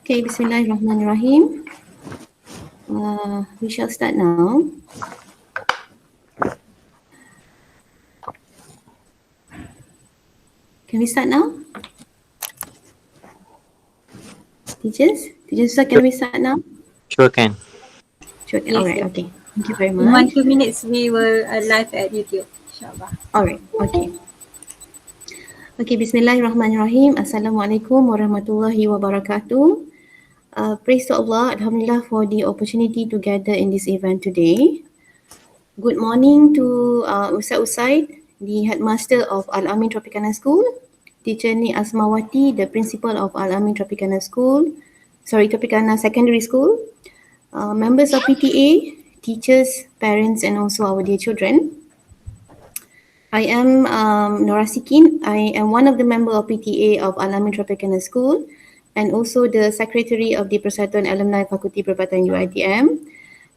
Okay, Bismillahirrahmanirrahim. We shall start now. Can we start now? Teachers, can we start now? Sure can. Sure. Yes, All right. yes. Okay. Thank you very In 1 much. 2 minutes we will live at YouTube. Inshallah. All right. Okay. Okay. Bismillahirrahmanirrahim. Assalamualaikum warahmatullahi wabarakatuh. Praise to Allah, Alhamdulillah, for the opportunity to gather in this event today. Good morning to Ustaz Usaid, the headmaster of Al-amin Tropicana School, Teacher Ni Asmawati, the principal of Al-amin Tropicana Tropicana Secondary School, members of PTA, teachers, parents, and also our dear children. I am Nora Sikin. I am one of the member of PTA of Al-amin Tropicana School and also the secretary of the Persatuan Alumni Fakulti Perubatan Uitm.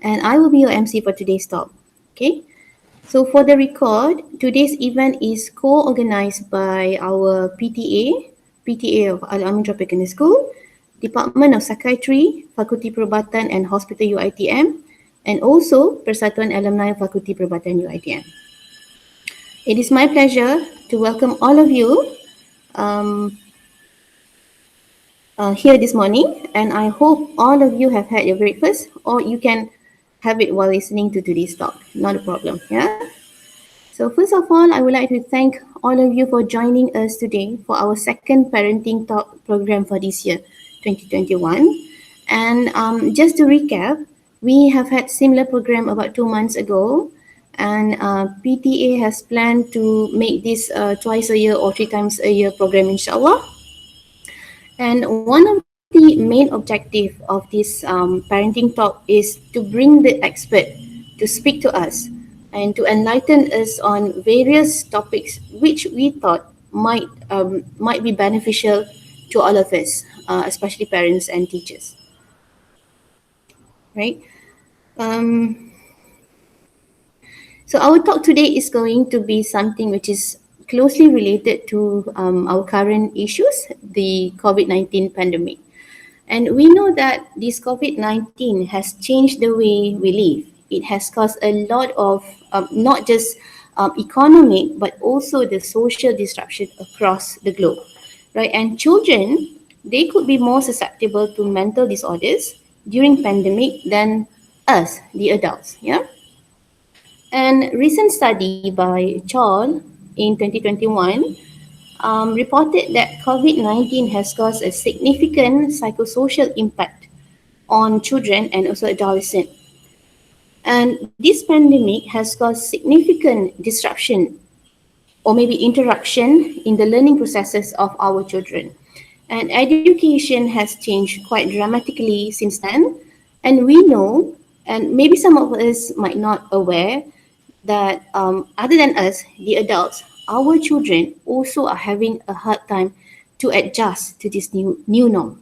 And I will be your MC for today's talk. Okay. So for the record, today's event is co-organized by our PTA of Al-amin Tropicana School, Department of Psikiatri, Fakulti Perubatan and Hospital Uitm, and also Persatuan Alumni Fakulti Perubatan Uitm. It is my pleasure to welcome all of you here this morning, and I hope all of you have had your breakfast, or you can have it while listening to today's talk. Not a problem. Yeah. So first of all, I would like to thank all of you for joining us today for our second parenting talk program for this year, 2021. And just to recap, we have had similar program about 2 months ago, and PTA has planned to make this twice a year or 3 times a year program, inshallah. And one of the main objective of this parenting talk is to bring the expert to speak to us and to enlighten us on various topics which we thought might be beneficial to all of us, especially parents and teachers. Right? So our talk today is going to be something which is closely related to our current issues, the COVID-19 pandemic. And we know that this COVID-19 has changed the way we live. It has caused a lot of not just economic, but also the social disruption across the globe, right? And children, they could be more susceptible to mental disorders during pandemic than us, the adults, yeah? And recent study by Chol in 2021 reported that COVID-19 has caused a significant psychosocial impact on children and also adolescents. And this pandemic has caused significant disruption or maybe interruption in the learning processes of our children. And education has changed quite dramatically since then. And we know, and maybe some of us might not aware, that other than us, the adults, our children also are having a hard time to adjust to this new norm.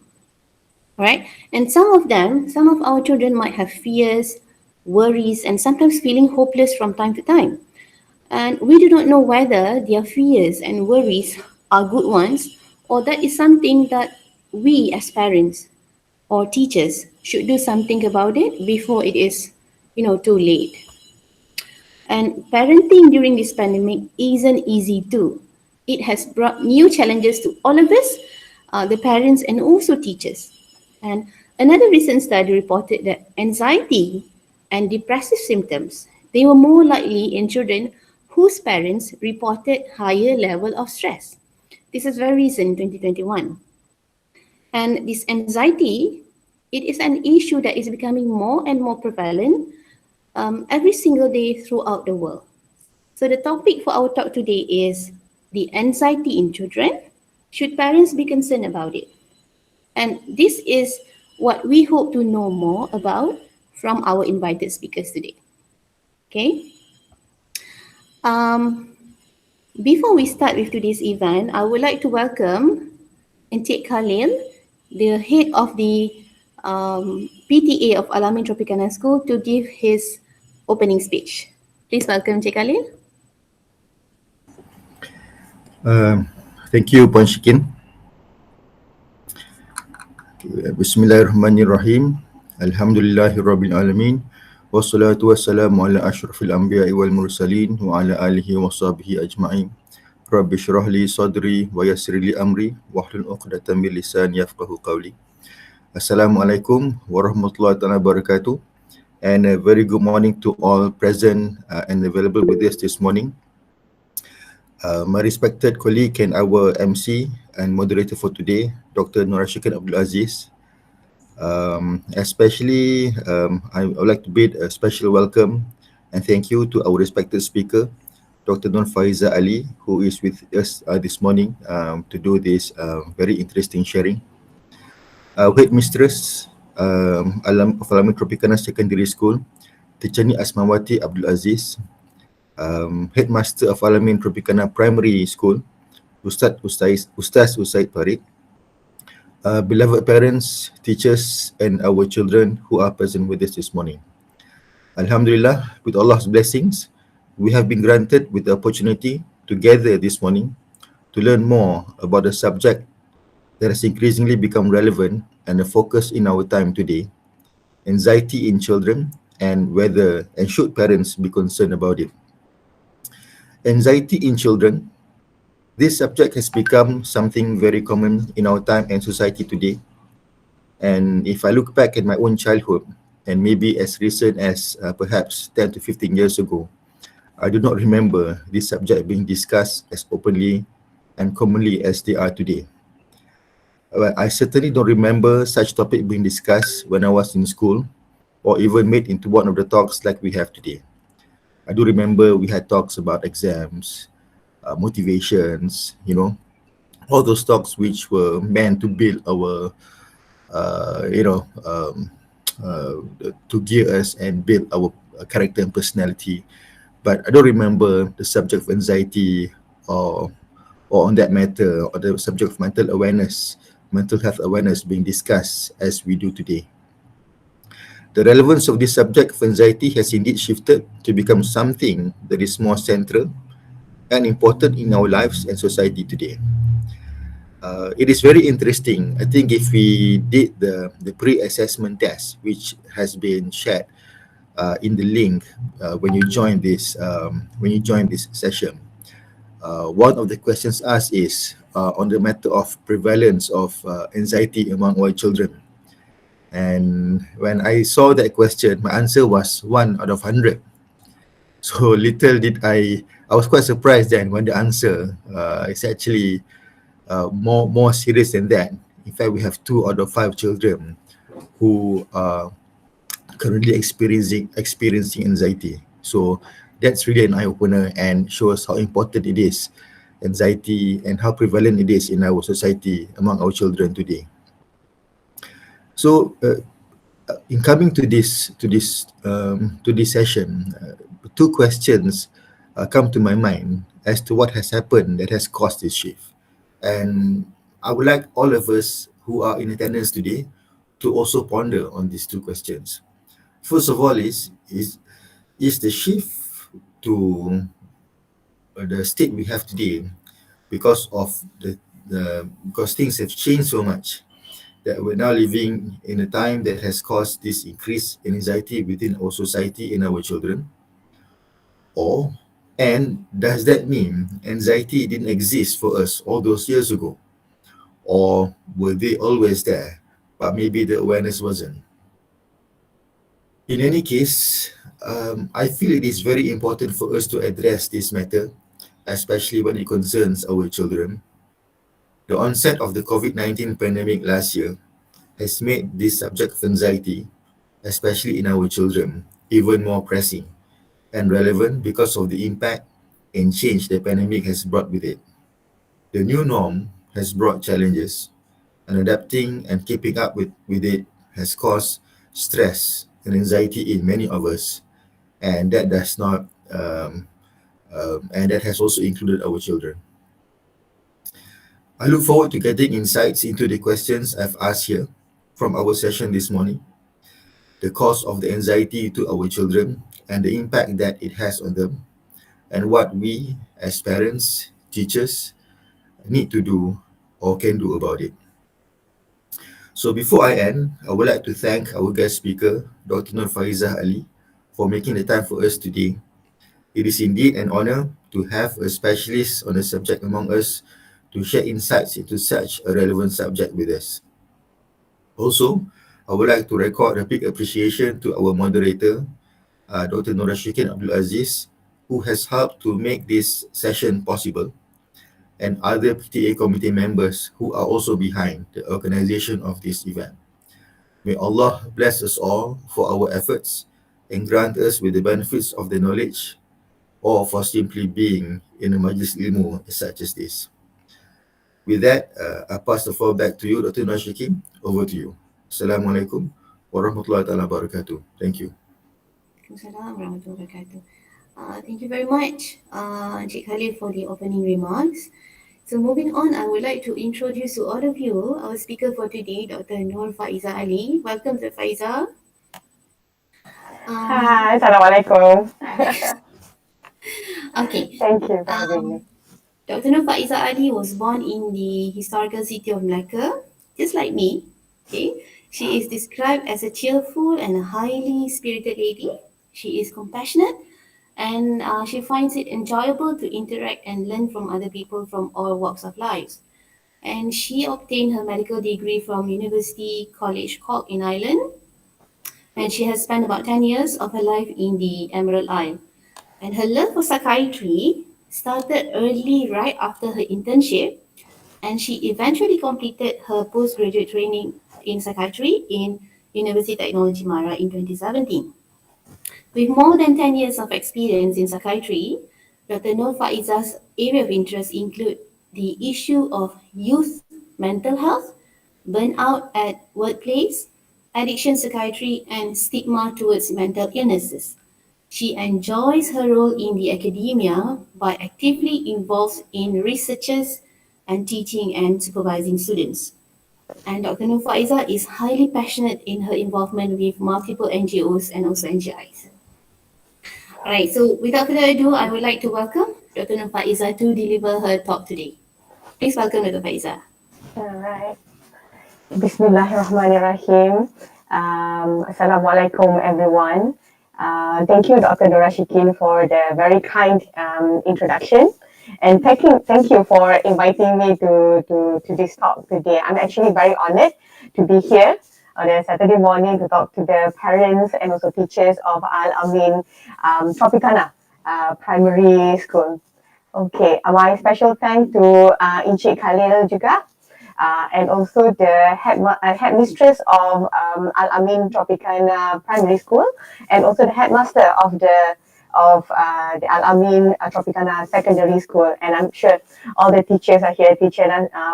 All right? And some of our children might have fears, worries, and sometimes feeling hopeless from time to time. And we do not know whether their fears and worries are good ones, or that is something that we as parents or teachers should do something about it before it is, too late. And parenting during this pandemic isn't easy too. It has brought new challenges to all of us, the parents and also teachers. And another recent study reported that anxiety and depressive symptoms, they were more likely in children whose parents reported higher level of stress. This is very recent, 2021. And this anxiety, it is an issue that is becoming more and more prevalent every single day throughout the world. So the topic for our talk today is the anxiety in children. Should parents be concerned about it? And this is what we hope to know more about from our invited speakers today. Okay. Before we start with today's event, I would like to welcome Encik Khalil, the head of the PTA of Al-amin Tropicana School, to give his opening speech. Please welcome Encik Khalil. Thank you, Puan Shikin. Bismillahirrahmanirrahim. Alhamdulillahirabbil alamin. Wassalatu wassalamu ala asyrafil anbiya'i wal mursalin wa ala alihi wa sahbihi ajma'in. Rabbi shrah li sadri wa yassir li amri wahlul 'uqdatam min lisani yafqahu qawli. Assalamualaikum warahmatullahi wabarakatuh. And a very good morning to all present and available with us this morning. My respected colleague and our MC and moderator for today, Dr. Norashikan Abdul Aziz. I would like to bid a special welcome and thank you to our respected speaker, Dr. Nur Faiza Ali, who is with us this morning to do this very interesting sharing. Our headmistress of Al-amin Tropicana Secondary School, Teacher Ni Asmawati Abdul Aziz, Headmaster of Al-amin Tropicana Primary School, Ustaz Usaid Parik, beloved parents, teachers, and our children who are present with us this morning. Alhamdulillah, with Allah's blessings, we have been granted with the opportunity to gather this morning to learn more about a subject that has increasingly become relevant and a focus in our time today, anxiety in children, and whether and should parents be concerned about it. Anxiety in children. This subject has become something very common in our time and society today. And if I look back at my own childhood, and maybe as recent as perhaps 10 to 15 years ago, I do not remember this subject being discussed as openly and commonly as they are today. Well, I certainly don't remember such topic being discussed when I was in school or even made into one of the talks like we have today. I do remember we had talks about exams, motivations, all those talks which were meant to build our, to gear us and build our character and personality. But I don't remember the subject of anxiety or on that matter, or the subject of mental health awareness being discussed as we do today. The relevance of this subject of anxiety has indeed shifted to become something that is more central and important in our lives and society today. It is very interesting. I think if we did the pre-assessment test, which has been shared in the link when you join this session, one of the questions asked is on the matter of prevalence of anxiety among our children. And when I saw that question, my answer was 1 out of 100. So little did I was quite surprised then when the answer is actually more serious than that. In fact, we have 2 out of 5 children who are currently experiencing anxiety. So that's really an eye-opener and shows how important it is, anxiety, and how prevalent it is in our society among our children today. So in coming to this session, 2 questions come to my mind as to what has happened that has caused this shift. And I would like all of us who are in attendance today to also ponder on these 2 questions. First of all is the shift to the state we have today because of because things have changed so much that we're now living in a time that has caused this increase in anxiety within our society and our children? And does that mean anxiety didn't exist for us all those years ago? Or were they always there, but maybe the awareness wasn't? In any case, I feel it is very important for us to address this matter, especially when it concerns our children. The onset of the COVID-19 pandemic last year has made this subject of anxiety, especially in our children, even more pressing and relevant because of the impact and change the pandemic has brought with it. The new norm has brought challenges, and adapting and keeping up with it has caused stress and anxiety in many of us, and that does not and that has also included our children. I look forward to getting insights into the questions I've asked here from our session this morning, the cause of the anxiety to our children and the impact that it has on them, and what we as parents, teachers, need to do or can do about it. So before I end, I would like to thank our guest speaker, Dr. Nur Faizah Ali, for making the time for us today. It is indeed an honor to have a specialist on the subject among us to share insights into such a relevant subject with us. Also, I would like to record a big appreciation to our moderator, Dr. Nora Shikin Abdul Aziz, who has helped to make this session possible, and other PTA committee members who are also behind the organization of this event. May Allah bless us all for our efforts and grant us with the benefits of the knowledge, or for simply being in a majlis ilmu such as this. With that, I pass the floor back to you, Dr. Nashiki. Over to you. Assalamualaikum warahmatullahi wabarakatuh. Thank you. Assalamualaikum warahmatullahi wabarakatuh. Thank you very much, Encik Khalil, for the opening remarks. So moving on, I would like to introduce to all of you our speaker for today, Dr. Nur Faiza Ali. Welcome, Dr. Faiza. Hi, Assalamualaikum. Okay. Thank you for having me. Dr. Nur Faiza Ali was born in the historical city of Melaka, just like me. Okay. She is described as a cheerful and a highly spirited lady. She is compassionate, and she finds it enjoyable to interact and learn from other people from all walks of life. And she obtained her medical degree from University College Cork in Ireland, and she has spent about 10 years of her life in the Emerald Isle. And her love for psychiatry started early, right after her internship, and she eventually completed her postgraduate training in psychiatry in University Technology Mara in 2017. With more than 10 years of experience in psychiatry, Dr. Nur Faiza's area of interest include the issue of youth mental health, burnout at workplace, addiction psychiatry, and stigma towards mental illnesses. She enjoys her role in the academia by actively involved in researches and teaching and supervising students. And Dr. Nur Faiza is highly passionate in her involvement with multiple NGOs and also NGIs. Alright, so without further ado, I would like to welcome Dr. Nur Faiza to deliver her talk today. Please welcome Dr. Faiza. Alright. Bismillahirrahmanirrahim. Assalamualaikum, everyone. Thank you, Dr. Dora Shikin, for the very kind introduction. And thank you for inviting me to this talk today. I'm actually very honored to be here on a Saturday morning to talk to the parents and also teachers of Al-amin Tropicana Primary School. Okay, my special thanks to Encik Khalil juga, and also the headmistress of Al-amin Tropicana Primary School, and also the headmaster of the Al-amin Tropicana Secondary School. And I'm sure all the teachers are here, Teacher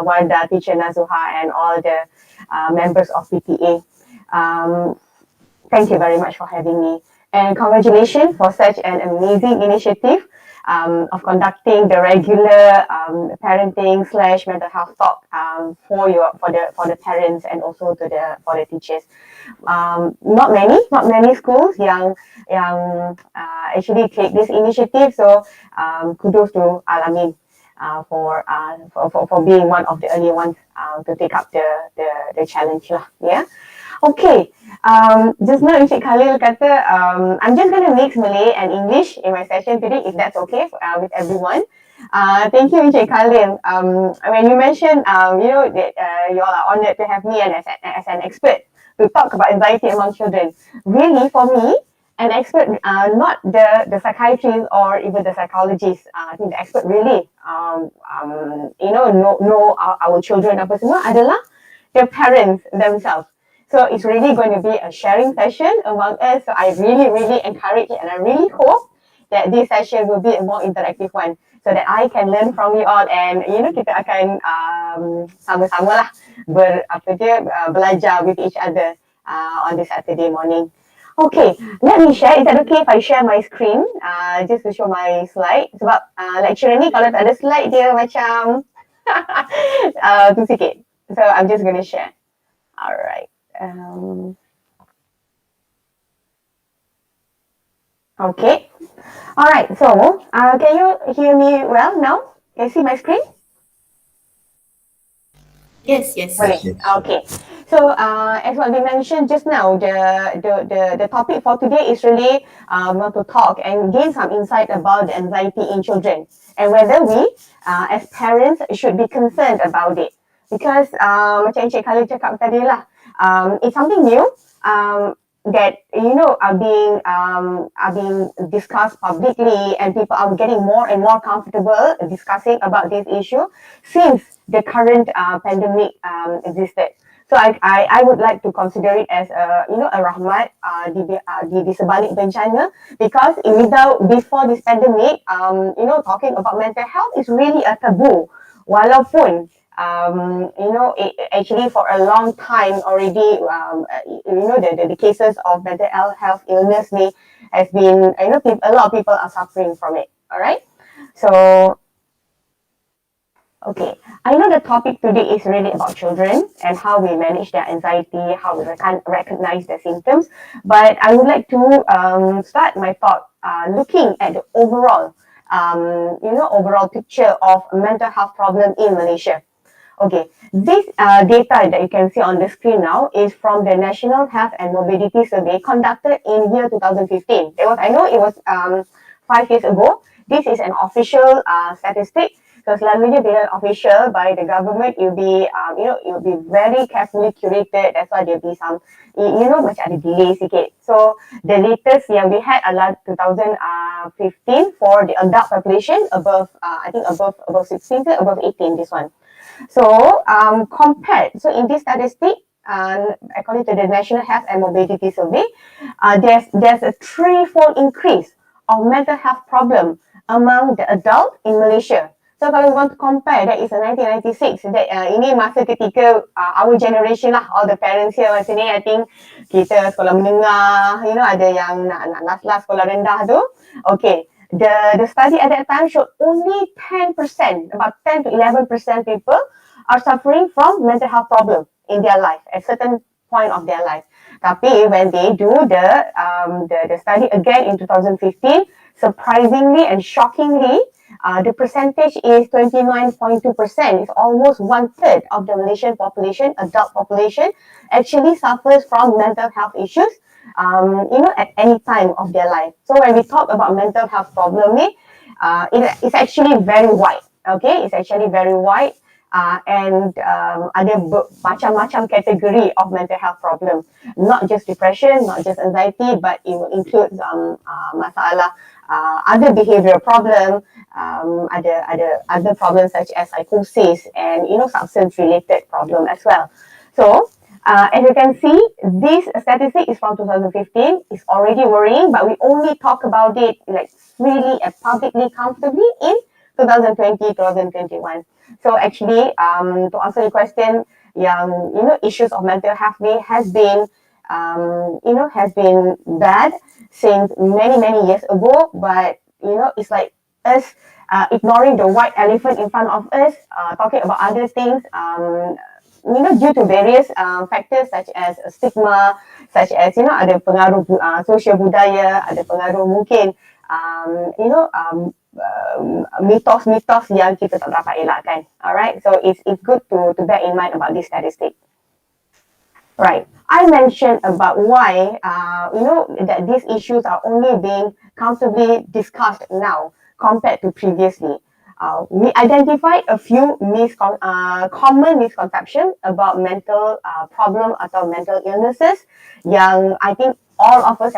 Warda, Teacher Nazuha, and all the members of PTA. Thank you very much for having me. And congratulations for such an amazing initiative of conducting the regular parenting / mental health talk for the parents and also for the teachers. Not many schools yang actually take this initiative. So kudos to Al-amin for being one of the early ones to take up the challenge lah. Yeah. Okay, just now Encik Khalil kata, I'm just going to mix Malay and English in my session today, if that's okay with everyone. Thank you, Encik Khalil. When you mentioned, that you all are honored to have me as an expert to talk about anxiety among children. Really, for me, an expert, not the psychiatrist or even the psychologist. I think the expert really, know our children apa semua adalah the parents themselves. So it's really going to be a sharing session among us. So I really, really encourage it, and I really hope that this session will be a more interactive one, so that I can learn from you all, and kita akan sama-sama lah belajar with each other on this Saturday morning. Okay, let me share. Is that okay if I share my screen just to show my slide? Sebab lecturer ni kalau tak ada slide dia macam tu sikit. So I'm just going to share. Alright. Okay. All right. So, can you hear me well now? Can you see my screen? Yes. Okay. So as what we mentioned just now, the topic for today is really want to talk and gain some insight about the anxiety in children and whether we as parents should be concerned about it. Because macam Encik Khalil cakap tadi lah, it's something new that are being discussed publicly, and people are getting more and more comfortable discussing about this issue since the current pandemic existed. So I would like to consider it as a rahmat di sebalik bencana, because before this pandemic, talking about mental health is really a taboo. Walaupun actually for a long time already, the cases of mental health illness has been, a lot of people are suffering from it. All right. So, okay, I know the topic today is really about children and how we manage their anxiety, how we recognize the symptoms. But I would like to start my thought looking at the overall, overall picture of mental health problem in Malaysia. Okay, this data that you can see on the screen now is from the National Health and Mobility Survey conducted in year 2015. I know it was 5 years ago. This is an official statistic. So selalunya bila official by the government, it will be very carefully curated. That's why there'll be some, macam ada delay sikit. So the latest yang we had adalah 2015 for the adult population above, I think above 16, above 18, this one. So so in this statistic, according to the National Health and Mobility Survey, there's a threefold increase of mental health problem among the adult in Malaysia. So kalau we want to compare, that is a 1996. Ini masa ketika our generation lah, all the parents here masa ni, I think kita sekolah menengah, ada yang nak last sekolah rendah tu. Okay. The study at that time showed only 10%, about 10 to 11% people are suffering from mental health problem in their life at certain point of their life. Tapi when they do the study again in 2015, surprisingly and shockingly, the percentage is 29.2%. It's almost 1/3 of the Malaysian population, adult population, actually suffers from mental health issues. At any time of their life. So when we talk about mental health problem, it's actually very wide. Okay, it's actually very wide, and ada macam-macam category of mental health problem. Not just depression, not just anxiety, but it will include masalah other behavioral problem, other problems such as psychosis and substance related problem as well. So as you can see, this statistic is from 2015. It's already worrying, but we only talk about it like freely and publicly, comfortably in 2020, 2021. So actually, to answer the question, issues of mental health has been bad since many years ago. But it's like us ignoring the white elephant in front of us, talking about other things. Due to various factors such as stigma, such as ada pengaruh sosial budaya, ada pengaruh mungkin mitos-mitos yang kita tak dapat elakkan. Alright, so it's good to bear in mind about this statistic. Right, I mentioned about why that these issues are only being comfortably discussed now compared to previously. We identified a few common misconceptions about mental problem atau mental illnesses yang I think all of us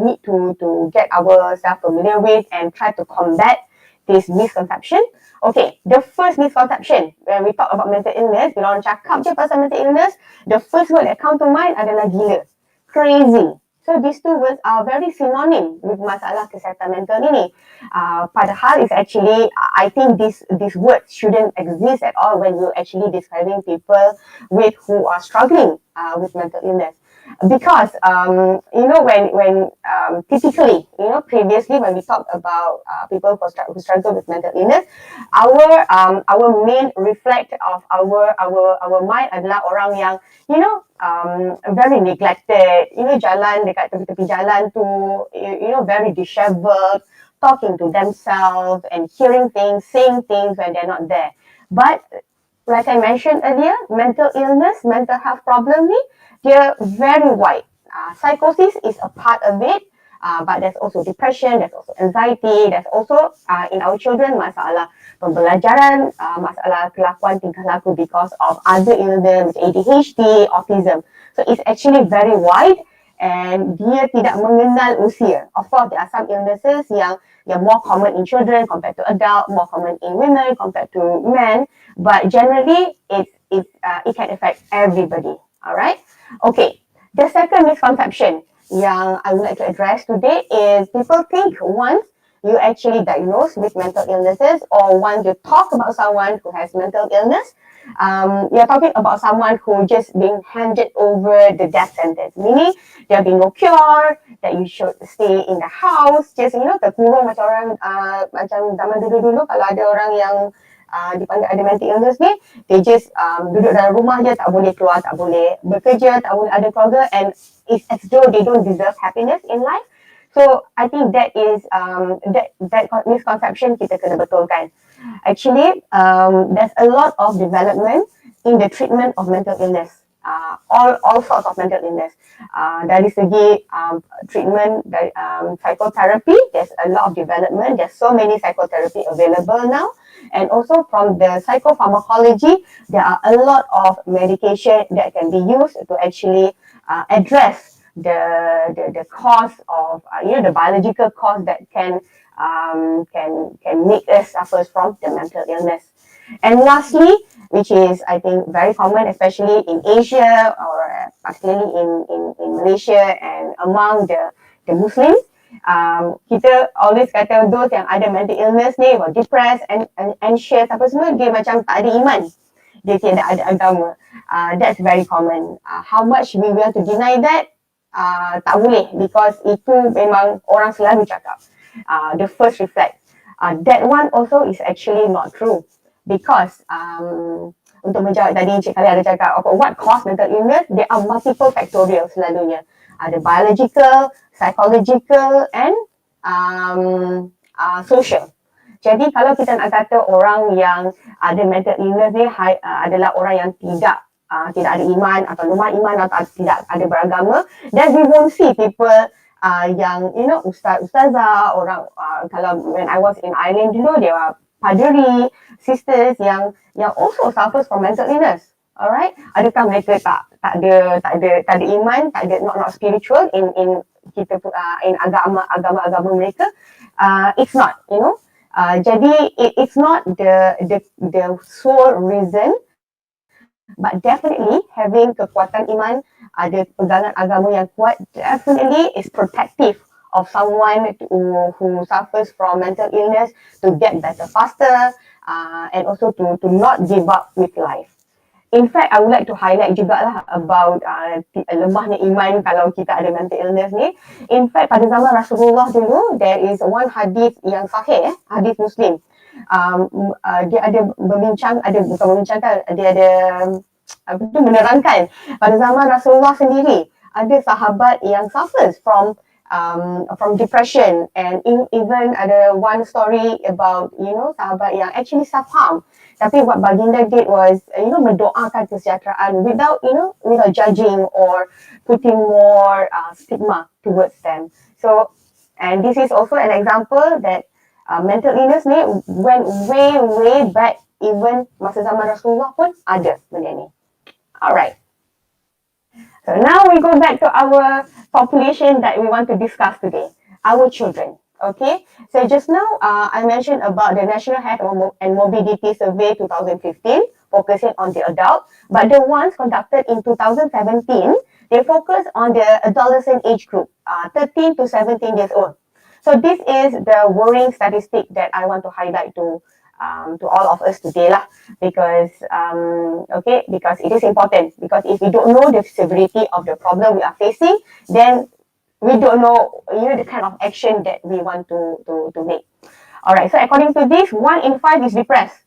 need to get ourselves familiar with and try to combat this misconception. Okay, the first misconception when we talk about mental illness, bila orang cakap je pasal mental illness, the first word that come to mind adalah gila, crazy. So these two words are very synonym with masalah kesihatan mental ini. Padahal it's actually, I think these words shouldn't exist at all when you're actually describing people who are struggling with mental illness. Because when typically previously when we talk about people who struggle with mental illness, our main reflect of our mind adalah orang yang very neglected, jalan dekat tepi-tepi jalan tu, very disheveled, talking to themselves and hearing things, saying things when they're not there. But like I mentioned earlier, mental illness, mental health problem ni, they're very wide. Psychosis is a part of it, but there's also depression, there's also anxiety, there's also in our children masalah pembelajaran, masalah kelakuan tingkah laku because of other illness, ADHD, autism. So it's actually very wide and dia tidak mengenal usia. Of course, there are some illnesses yang more common in children compared to adult, more common in women compared to men. But generally, it can affect everybody. Alright. Okay. The second misconception yang I would like to address today is people think once you actually diagnose with mental illnesses or once you talk about someone who has mental illness, you're talking about someone who just being handed over the death sentence. Meaning, there being no cure, that you should stay in the house, just, terkurung macam orang, macam zaman dulu-dulu kalau ada orang yang dipanggil ada mental illness ni, they just duduk dalam rumah je, tak boleh keluar, tak boleh bekerja, tak boleh ada keluarga, and it's as though they don't deserve happiness in life. So I think that is that misconception kita kena betulkan. Actually, there's a lot of development in the treatment of mental illness. All sorts of mental illness. Dari segi treatment, dari psychotherapy, there's a lot of development. There's so many psychotherapy available now. And also from the psychopharmacology, there are a lot of medication that can be used to actually address the cause of the biological cause that can make us suffer from the mental illness. And lastly, which is I think very common, especially in Asia or particularly in Malaysia and among the Muslims, kita always kata those yang ada mental illness ni, or depressed and anxious apa semua, dia macam tak ada iman, dia tidak ada agama. That's very common. How much we want to deny that, tak boleh, because itu memang orang selalu cakap. The first reflex. That one also is actually not true, because untuk menjawab tadi Cik Khalid ada cakap what cause mental illness, there are multiple factorial selalunya. Ada biological, psychological and social. Jadi kalau kita nak kata orang yang ada mental illness ni adalah orang yang tidak ada iman atau lemah iman atau tidak ada beragama, then we won't see people yang ustazah, orang kalau when I was in Ireland dulu, there were padri, sisters yang also suffers from mental illness. Alright, adakah mereka tak ada iman, tak ada not spiritual in kita in agama mereka? It's not, jadi it's not the sole reason, but definitely having kekuatan iman, ada pegangan agama yang kuat, definitely is protective of someone who suffers from mental illness to get better faster, and also to not give up with life. In fact, I would like to highlight jugalah about lemahnya iman kalau kita ada mental illness ni. In fact, pada zaman Rasulullah dulu, there is one hadis yang sahih, hadis Muslim. Dia ada menerangkan pada zaman Rasulullah sendiri, ada sahabat yang suffers from depression, and even ada one story about sahabat yang actually self-harm. Tapi what baginda did was mendoakan kesejahteraan without judging or putting more stigma towards them. So, and this is also an example that mental illness ni went way back, even masa zaman Rasulullah pun ada benda ni. Alright. So now we go back to our population that we want to discuss today, our children. Okay, so just now I mentioned about the National Health and Morbidity Survey 2015, focusing on the adult, but the ones conducted in 2017, they focus on the adolescent age group, 13 to 17 years old. So this is the worrying statistic that I want to highlight to all of us today lah, because because it is important, because if we don't know the severity of the problem we are facing, then we don't know the kind of action that we want to make. Alright, so according to this, 1 in 5 is depressed,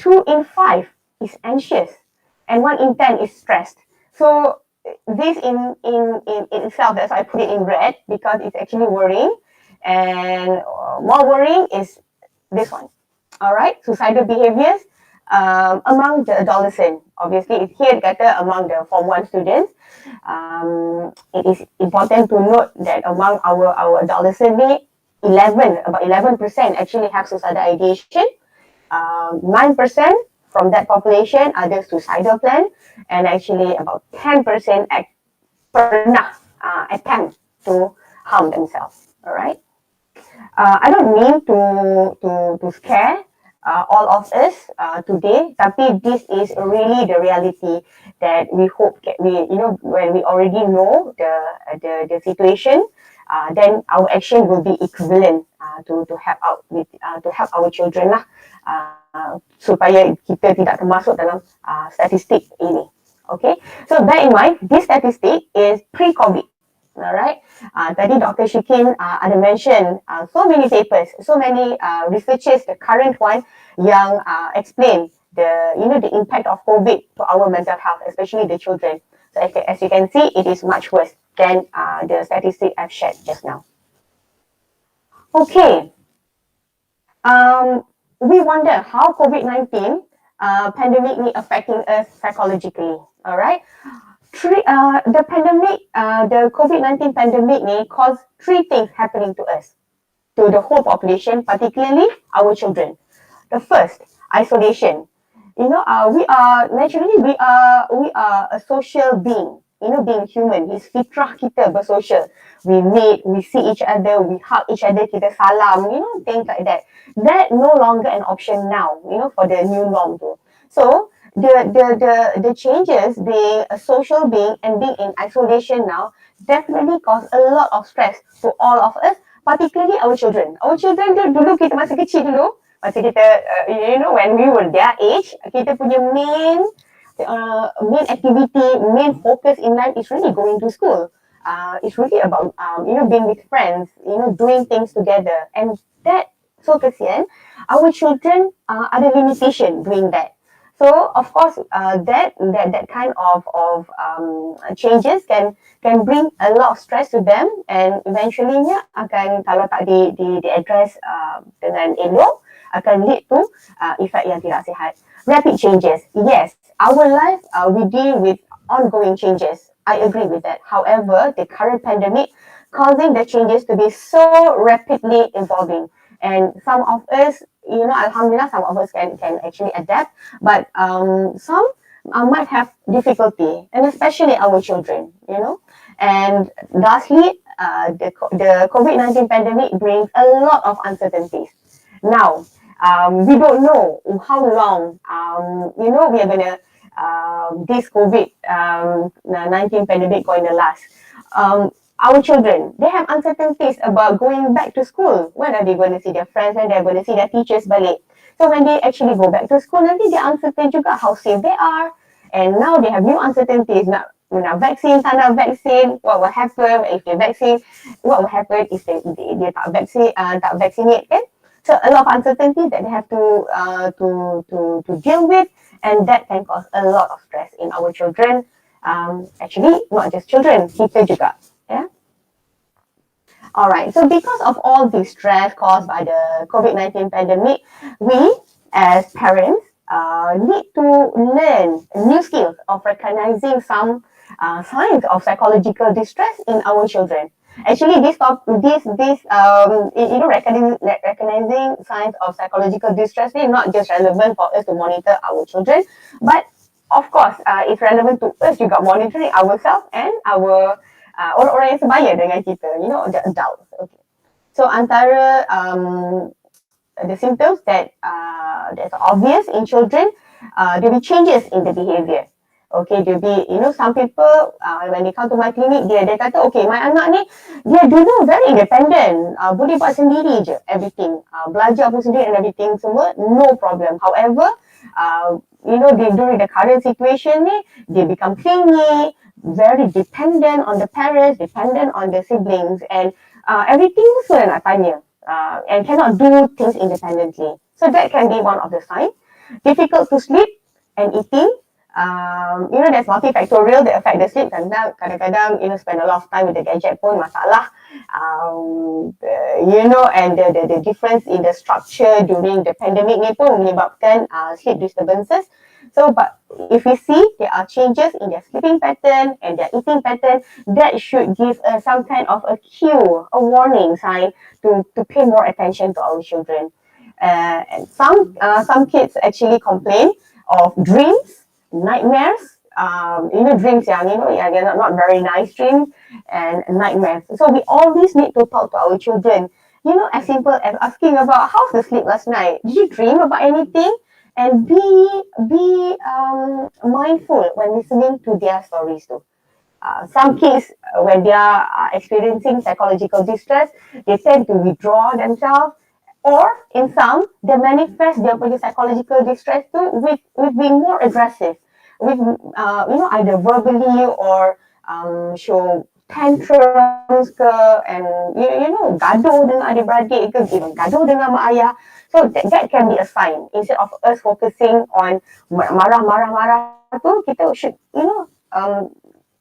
2 in 5 is anxious, and 1 in 10 is stressed. So this in itself, that's why I put it in red, because it's actually worrying, and more worrying is this one. Alright, suicidal behaviors. among the adolescent. Obviously, here kata among the Form 1 students, it is important to note that among our adolescent ni, about 11% actually have suicidal ideation. 9% from that population ada suicidal plan, and actually about 10% pernah attempt to harm themselves. All right. I don't mean to scare all of us today, tapi this is really the reality that we hope when we already know the situation, then our action will be equivalent to help out with to help our children lah, supaya kita tidak termasuk dalam statistik ini. Okay, so bear in mind this statistic is pre-COVID. Alright, tadi Dr. Shikin ada mention so many papers, so many researchers, the current one yang explain the impact of COVID to our mental health, especially the children. So as you can see, it is much worse than the statistic I've shared just now. Okay, we wonder how COVID-19 pandemic is affecting us psychologically. Alright. The pandemic, the COVID-19 pandemic caused three things happening to us, to the whole population, particularly our children. The first, isolation. We are a social being. Being human, it's fitrah kita bersosial. We meet, we see each other, we hug each other, kita salam, things like that. That no longer an option now, for the new norm too. So the changes, being a social being and being in isolation now, definitely cause a lot of stress to all of us, particularly our children. Our children dulu kita masa kecil dulu, masa kita when we were their age, kita punya main activity, main focus in life is really going to school. It's really about being with friends, doing things together, and that, so kesian, our children ada limitation doing that. So of course, that kind of changes can bring a lot of stress to them, and eventually akan, kalau tak di address dengan elok, akan lead to effect yang tidak sihat. Rapid changes, yes, our life we deal with ongoing changes. I agree with that. However, the current pandemic causing the changes to be so rapidly evolving, and some of us, alhamdulillah, some of us can actually adapt, but some might have difficulty, and especially our children, And lastly, the COVID-19 pandemic brings a lot of uncertainties. Now, we don't know how long, we are going to, this COVID-19 pandemic going to last. Our children, they have uncertainties about going back to school. When are they going to see their friends? When they're going to see their teachers balik? So when they actually go back to school, nanti they're uncertain juga how safe they are. And now they have new uncertainties. Nak vaksin, tak nak vaksin, what will happen if they vaccine? What will happen if they tak vaccinate? Okay? So a lot of uncertainties that they have to deal with, and that can cause a lot of stress in our children. Actually, not just children, kita juga. Yeah. All right. So because of all the stress caused by the COVID-19 pandemic, we as parents need to learn new skills of recognizing some signs of psychological distress in our children. Actually, recognizing signs of psychological distress is not just relevant for us to monitor our children, but of course, it's relevant to us juga monitoring ourselves and our orang-orang yang sebaya dengan kita, the adults. Okay. So antara the symptoms that's obvious in children, there will be changes in the behavior. Okay, there will be, some people when they come to my clinic, dia kata, okay, my anak ni, dia dulu very independent, boleh buat sendiri je, everything, belajar pun sendiri and everything semua, no problem. However, during the current situation ni, they become clingy, very dependent on the parents, dependent on the siblings, and everything sudah nak tanya, and cannot do things independently. So that can be one of the signs. Difficult to sleep and eating, There's multifactorial that affect the sleep. Kadang-kadang, spend a lot of time with the gadget pun masalah. And the difference in the structure during the pandemic ni pun menyebabkan sleep disturbances. So, but if we see there are changes in their sleeping pattern and their eating pattern, that should give us some kind of a cue, a warning sign to pay more attention to our children. And some kids actually complain of dreams, nightmares, dreams they're not very nice dreams and nightmares. So we always need to talk to our children, as simple as asking about how's the sleep last night? Did you dream about anything? And be mindful when listening to their stories too. Some kids, when they are experiencing psychological distress, they tend to withdraw themselves, or in some, they manifest their psychological distress too with being more aggressive, with either verbally or show tantrums ke, and gaduh dengan adik-beradik ke, even gaduh dengan mak ayah. So that can be a sign. Instead of us focusing on marah tu, kita should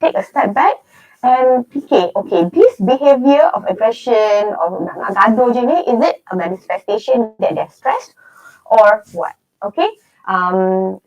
take a step back and fikir, okay, this behavior of aggression, of nak gaduh je ni, is it a manifestation that they're stressed or what? Okay,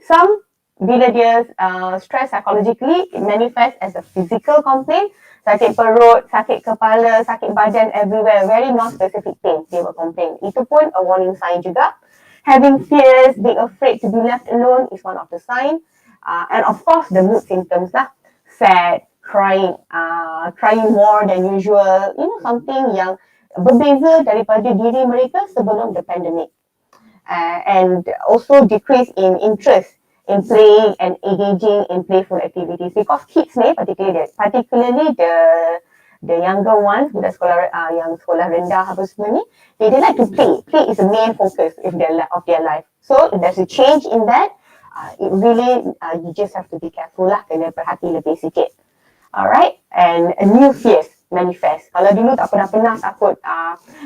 some bila dia stress psychologically, it manifests as a physical complaint. Sakit perut, sakit kepala, sakit badan everywhere, very non-specific pain, they will complain. Itu pun a warning sign juga. Having fears, being afraid to be left alone is one of the signs. And of course, the mood symptoms lah. Sad, crying more than usual, something yang berbeza daripada diri mereka sebelum the pandemic. And also decrease in interest in playing and engaging in playful activities, because kids ni, particularly the younger ones, budak sekolah yang sekolah rendah apa semua ni, they like to play. Play is the main focus of their life. So if there's a change in that, it really you just have to be careful lah, kena perhati lebih sikit. Alright, and new fears manifest. Kalau dulu tak pernah takut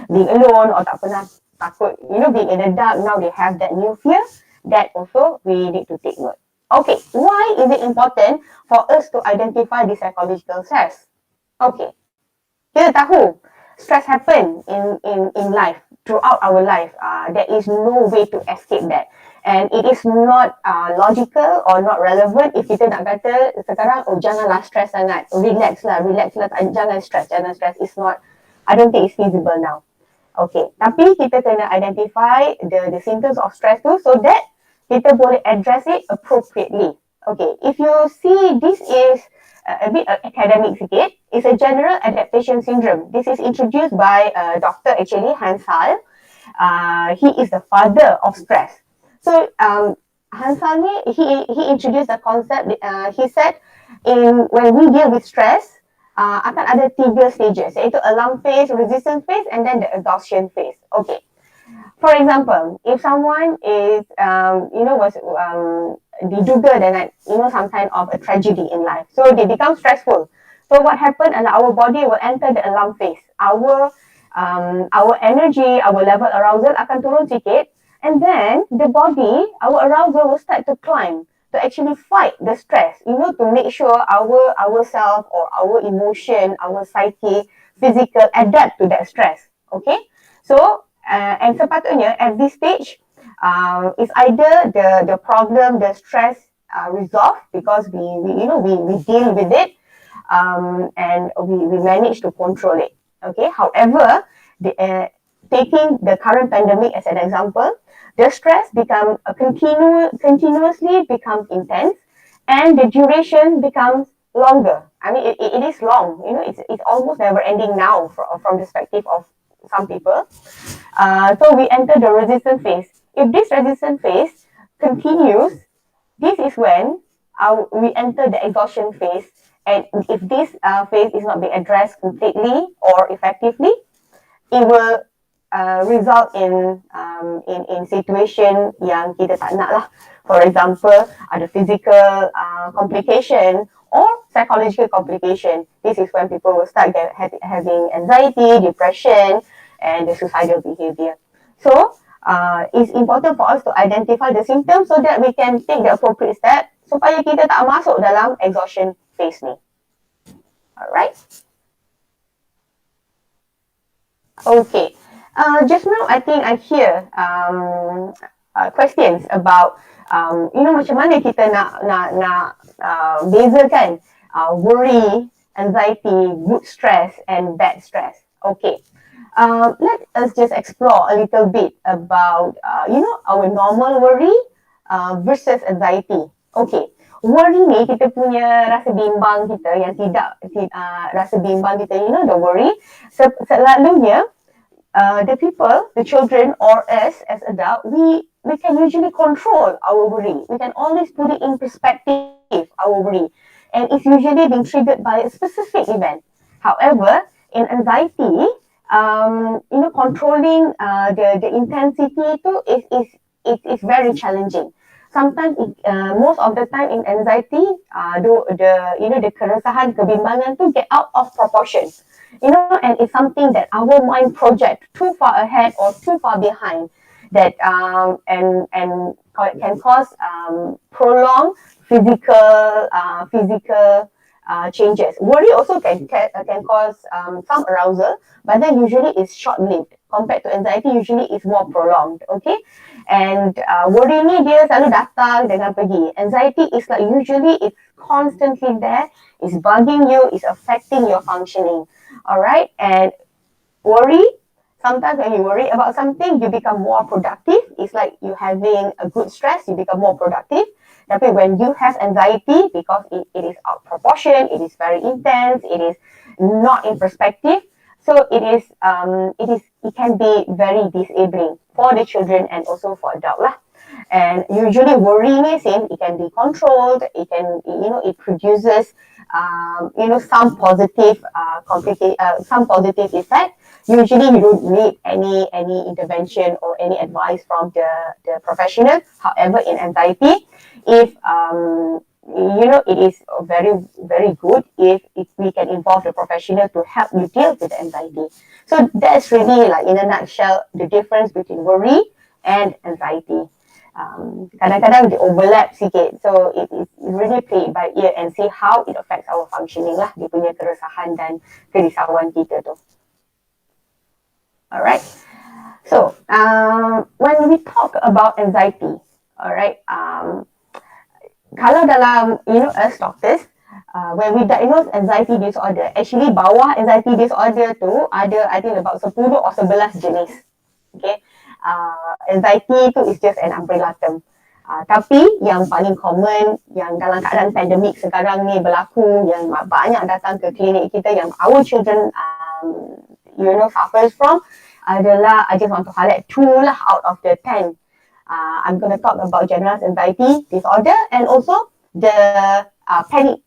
being alone, or tak pernah takut being in the dark, now they have that new fear. That also we need to take note. Okay, why is it important for us to identify the psychological stress? Okay, kita tahu stress happen in life, throughout our life. There is no way to escape that. And it is not logical or not relevant if kita nak kata sekarang, janganlah stress sangat, relax lah, jangan stress. It's not, I don't think it's feasible now. Okay, tapi kita kena identify the symptoms of stress tu, so that kita boleh address it appropriately. Okay, if you see, this is a bit academic sikit. It's a general adaptation syndrome. This is introduced by a doctor, actually, Hansal. He is the father of stress. So Hansal ni, he introduced the concept. He said, when we deal with stress, akan ada 3 stages, iaitu alarm phase, resistance phase, and then the exhaustion phase. Okay. For example, if someone is, was diduga dengan, some kind of a tragedy in life, so they become stressful. So what happened? And our body will enter the alarm phase. Our energy, our level arousal akan turun sikit, and then the body, our arousal will start to climb to actually fight the stress. To make sure ourself or our emotion, our psyche, physical adapt to that stress. Okay, so. And sepatutnya at this stage, it's either the problem, the stress resolved because we deal with it, and we manage to control it. Okay. However, taking the current pandemic as an example, the stress continuously becomes intense, and the duration becomes longer. I mean, it is long. It's almost never ending now from the perspective of some people. So we enter the resistance phase. If this resistance phase continues, this is when we enter the exhaustion phase. And if this phase is not being addressed completely or effectively, it will result in situation yang kita tak nak lah. For example, ada physical complication or psychological complication. This is when people will start having anxiety, depression, and the suicidal behavior. So, it's important for us to identify the symptoms so that we can take the appropriate step supaya kita tak masuk dalam exhaustion phase ni. Alright. Okay. Just now I think I hear questions about macam mana kita nak bezakan worry, anxiety, good stress and bad stress. Okay. Let us just explore a little bit about our normal worry versus anxiety. Okay. Worry ni kita punya rasa bimbang kita yang tidak rasa bimbang kita, the worry. Selalunya the children or us as adult, we can usually control our worry. We can always put it in perspective, our worry. And it's usually being triggered by a specific event. However, in anxiety, controlling the intensity too is very challenging. Sometimes, most of the time in anxiety, the keresahan, kebimbangan tu get out of proportion. And it's something that our mind project too far ahead or too far behind, that and can cause prolonged physical changes. Worry also can cause some arousal, but then usually it's short-lived. Compared to anxiety, usually it's more prolonged. Okay, and worry ni dia selalu datang dengan pergi. Anxiety is like usually it's constantly there, it's bugging you, it's affecting your functioning. Alright, and worry, sometimes when you worry about something, you become more productive. It's like you having a good stress, you become more productive. Tapi when you have anxiety, because it is out of proportion, it is very intense, it is not in perspective, so it can be very disabling for the children and also for adult lah. And usually worry ni, it can be controlled, it can, it produces some positive some positive effect. Usually you don't need any intervention or any advice from the professional. However, in anxiety, if it is very, very good if we can involve the professional to help you deal with the anxiety. So that's really, like, in a nutshell, the difference between worry and anxiety. Kadang-kadang they overlap sikit, so it really play it by ear and see how it affects our functioning lah, dia punya keresahan dan kerisauan kita tu. Alright, so when we talk about anxiety, alright, kalau dalam as doctors, when we diagnose anxiety disorder, actually bawah anxiety disorder tu ada, I think, about 10 or 11 jenis. Okay, anxiety tu is just an umbrella term. Tapi yang paling common, yang dalam keadaan pandemik sekarang ni berlaku, yang banyak datang ke klinik kita, yang our children suffers from, adalah, I just want to highlight 2 lah out of the 10. I'm going to talk about general anxiety disorder and also the panic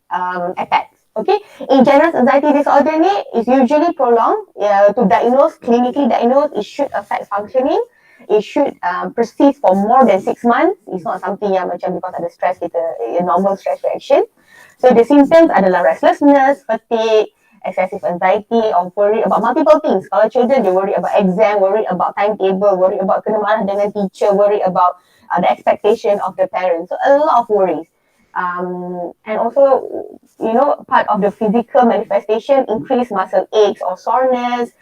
attacks. Okay, in general anxiety disorder ni is usually prolonged. To diagnose, clinically diagnose, it should affect functioning. It should persist for more than 6 months. It's not something yang macam because ada stress kita, normal stress reaction. So the symptoms adalah restlessness, fatigue, excessive anxiety, or worry about multiple things. Kalau children, they worry about exam, worry about timetable, worry about kena marah dengan teacher, worry about the expectation of the parents. So a lot of worries. And also, part of the physical manifestation, increased muscle aches or soreness,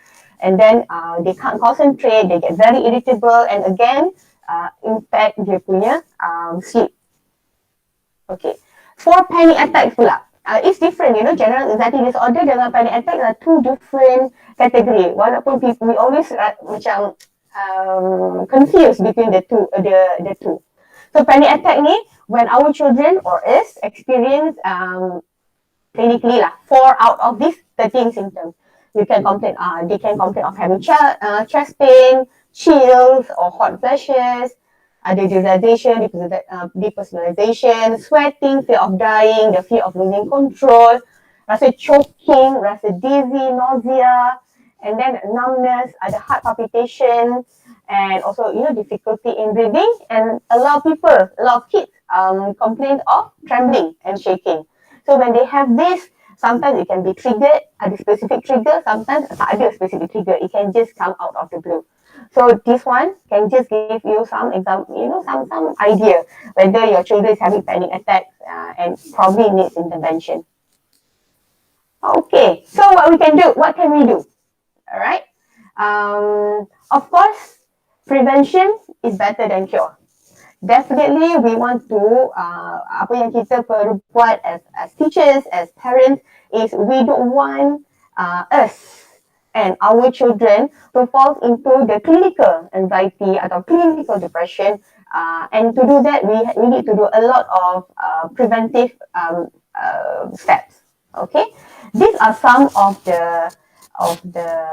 and then they can't concentrate, they get very irritable, and again, impact dia punya sleep. Okay, for panic attacks pula, it's different, general anxiety disorder dengan panic attack are 2 different category. Walaupun we always macam confused between the two. So panic attack ni, when our children or us experience clinically lah, 4 out of these 13 symptoms. You can complain, they can complain of having chest pain, chills or hot flashes, derealization, depersonalization, sweating, fear of dying, the fear of losing control, rasa choking, rasa dizzy, nausea, and then numbness, ada heart palpitation, and also difficulty in breathing, and a lot of kids complain of trembling and shaking. So when they have this, sometimes it can be triggered, ada specific trigger, sometimes tak ada specific trigger, it can just come out of the blue. So this one can just give you some example, some idea whether your children is having panic attacks and probably needs intervention. Okay, so what we can do? What can we do? All right. Of course, prevention is better than cure. Definitely, we want to apa yang kita perlu buat as teachers, as parents, is we don't want us and our children to fall into the clinical anxiety atau clinical depression. And to do that, we need to do a lot of preventive steps. Okay, these are some of the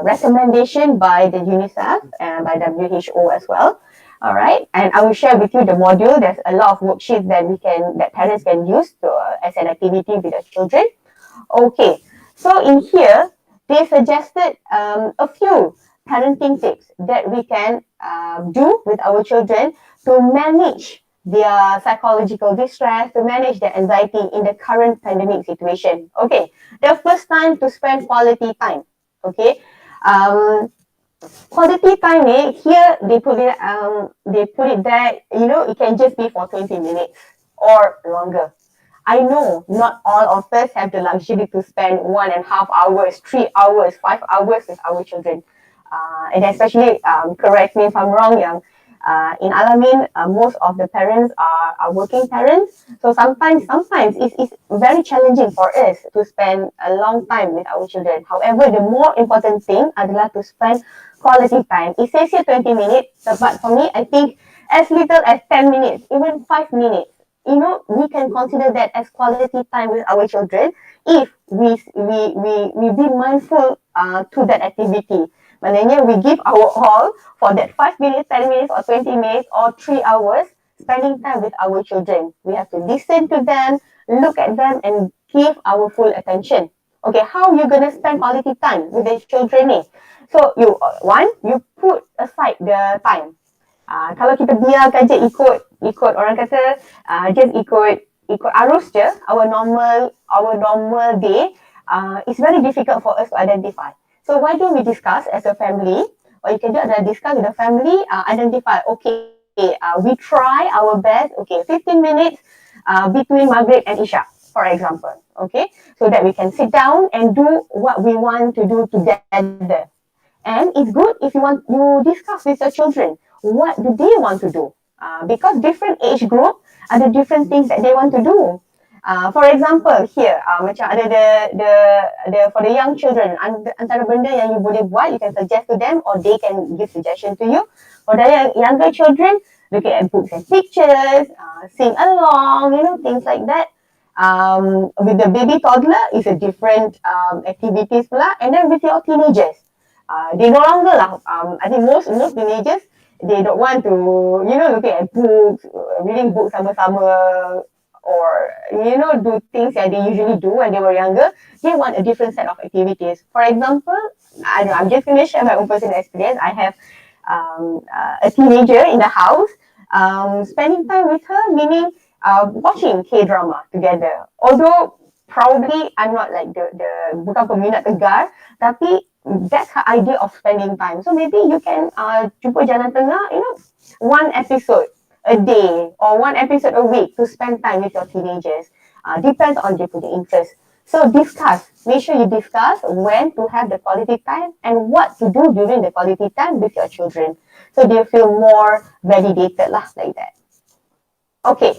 recommendation by the UNICEF and by WHO as well. All right, and I will share with you the module. There's a lot of worksheets that parents can use as an activity with their children. Okay, so in here they suggested a few parenting tips that we can do with our children to manage their psychological distress, to manage their anxiety in the current pandemic situation. Okay, the first time to spend quality time. Okay, quality time here they put it that it can just be for 20 minutes or longer. I know not all of us have the luxury to spend 1.5 hours, 3 hours, 5 hours with our children. And especially, correct me if I'm wrong, in Al-amin, most of the parents are working parents. So sometimes it's very challenging for us to spend a long time with our children. However, the more important thing adalah to spend quality time. It says here 20 minutes, but for me, I think as little as 10 minutes, even 5 minutes, we can consider that as quality time with our children if we be mindful to that activity. Maknanya we give our all for that 5 minutes, 10 minutes or 20 minutes or 3 hours spending time with our children. We have to listen to them, look at them and give our full attention. Okay, how you gonna spend quality time with the children ni? So you put aside the time. Kalau kita biarkan je ikut orang kata just ikut arus je, our normal day, it's very difficult for us to identify. So why don't we discuss as a family? What you can do adalah discuss with the family, identify, okay, we try our best, okay, 15 minutes between Maghrib and Isha, for example, okay? So that we can sit down and do what we want to do together. And it's good if you discuss with your children, what do they want to do? Because different age group ada different things that they want to do. For example, here, macam ada the for the young children, antara benda yang you boleh buat, you can suggest to them or they can give suggestion to you. For the younger children, looking at books and pictures, sing along, things like that. With the baby toddler, is a different activities pula. And then with your teenagers, they no longer lah. I think most teenagers, they don't want to, looking at books, reading books sama-sama, or do things that they usually do when they were younger. They want a different set of activities. For example, I'm just going to share my own personal experience. I have a teenager in the house. Spending time with her, meaning watching K-drama together. Although probably I'm not like the bukan peminat tegar, tapi that's her idea of spending time. So maybe you can jumpa jalan tengah, one episode a day or one episode a week to spend time with your teenagers. Depends on their interest. So discuss. Make sure you discuss when to have the quality time and what to do during the quality time with your children. So they feel more validated lah, like that. Okay,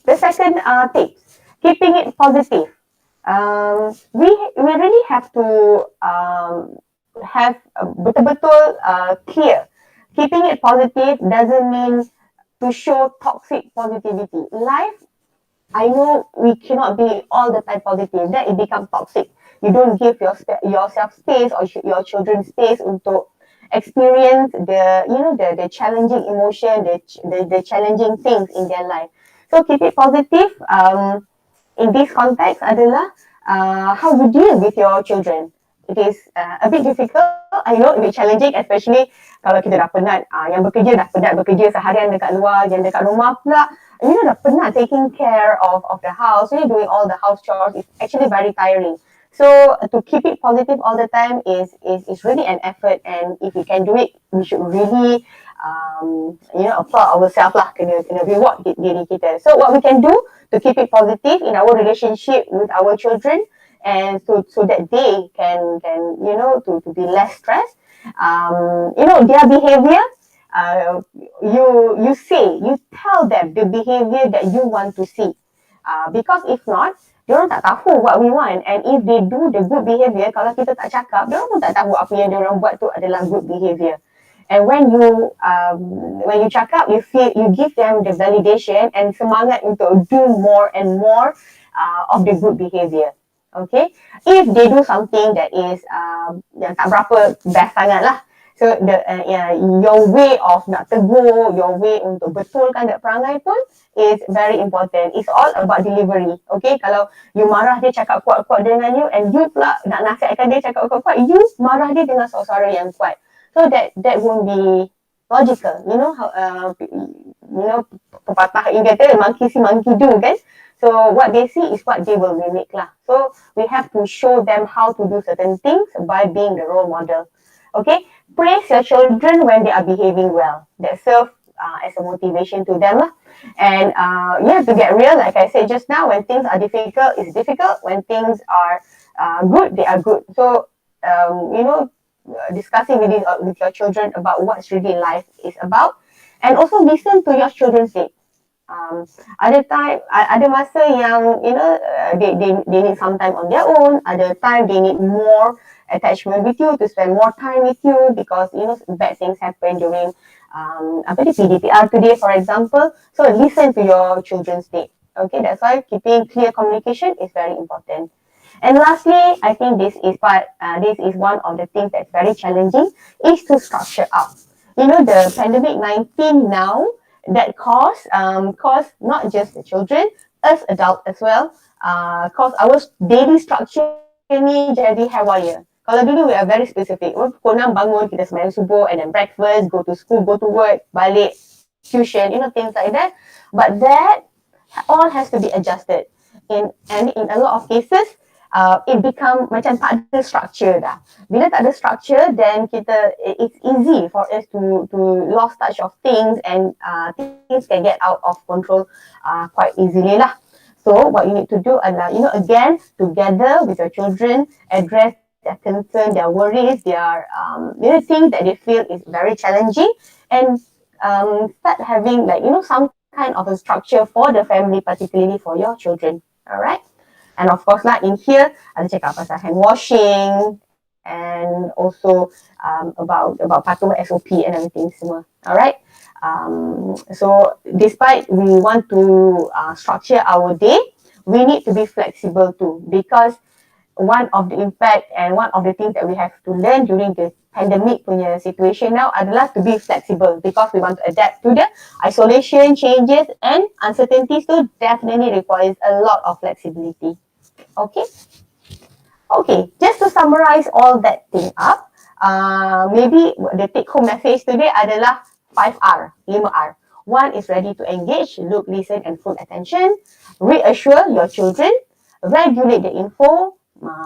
the second tip, keeping it positive. We really have to have betul-betul clear. Keeping it positive doesn't mean to show toxic positivity. Life, I know we cannot be all the time positive. Then it becomes toxic. You don't give yourself space or your children space untuk experience the challenging emotion, the challenging things in their life. So keep it positive. In this context adalah how you deal with your children. It is a bit difficult. I know a bit challenging, especially kalau kita dah penat, yang bekerja dah penat bekerja seharian dekat luar, yang dekat rumah pula, dah penat taking care of the house, doing all the house chores. It's actually very tiring. So to keep it positive all the time is really an effort, and if we can do it, we should really applaud ourselves lah, kena reward diri kita. So what we can do to keep it positive in our relationship with our children, and so that they can to be less stressed. Their behavior. You tell them the behavior that you want to see. Because if not, diorang tak tahu what we want. And if they do the good behavior, kalau kita tak cakap, diorang pun tak tahu apa yang diorang buat tu adalah good behavior. And when you cakap, you give them the validation and semangat untuk do more and more of the good behavior. Okay, if they do something that is yang tak berapa best sangat lah, so your way of nak tegur, your way untuk betulkan that perangai pun is very important. It's all about delivery. Okay, kalau you marah dia cakap kuat-kuat dengan you, and you pula nak nasihatkan dia cakap kuat-kuat, you marah dia dengan suara yang kuat. So that won't be logical. Pepatah yang kata monkey see monkey do, kan? So what they see is what they will mimic lah. So we have to show them how to do certain things by being the role model. Okay, praise your children when they are behaving well. That serves as a motivation to them lah. And you have to get real, like I said just now. When things are difficult, it's difficult. When things are good, they are good. So discussing with your children about what's really life is about, and also listen to your children's needs. Ada masa yang they need some time on their own. Other time they need more attachment with you, to spend more time with you, because bad things happen during PDPR today, for example. So listen to your children's needs. Okay, that's why keeping clear communication is very important. And lastly, I think this is one of the things that's very challenging, is to structure out. The pandemic 19 now, that cause not just the children, us adults as well, cause our daily structure ni jadi haywire. Kalau dulu we are very specific. Pukul 6 bangun, kita sembahyang subuh, and then breakfast, go to school, go to work, balik, tuition, things like that. But that all has to be adjusted. And in a lot of cases, it become macam tak ada structure dah. Bila tak ada structure, then it's easy for us to lose touch of things, and things can get out of control quite easily lah. So what you need to do adalah, again, together with your children, address their concern, their worries, their things that they feel is very challenging, and start having some kind of a structure for the family, particularly for your children. Alright. And of course lah, in here, ada cakap pasal hand washing, and also about patuh SOP and everything semua. Alright. So despite we want to structure our day, we need to be flexible too, because one of the impact and one of the things that we have to learn during the pandemic punya situation now adalah to be flexible, because we want to adapt to the isolation, changes, and uncertainties. So definitely requires a lot of flexibility. Okay, just to summarize all that thing up, maybe the take home message today adalah 5R. One is ready to engage, look, listen, and full attention. Reassure your children, regulate the info,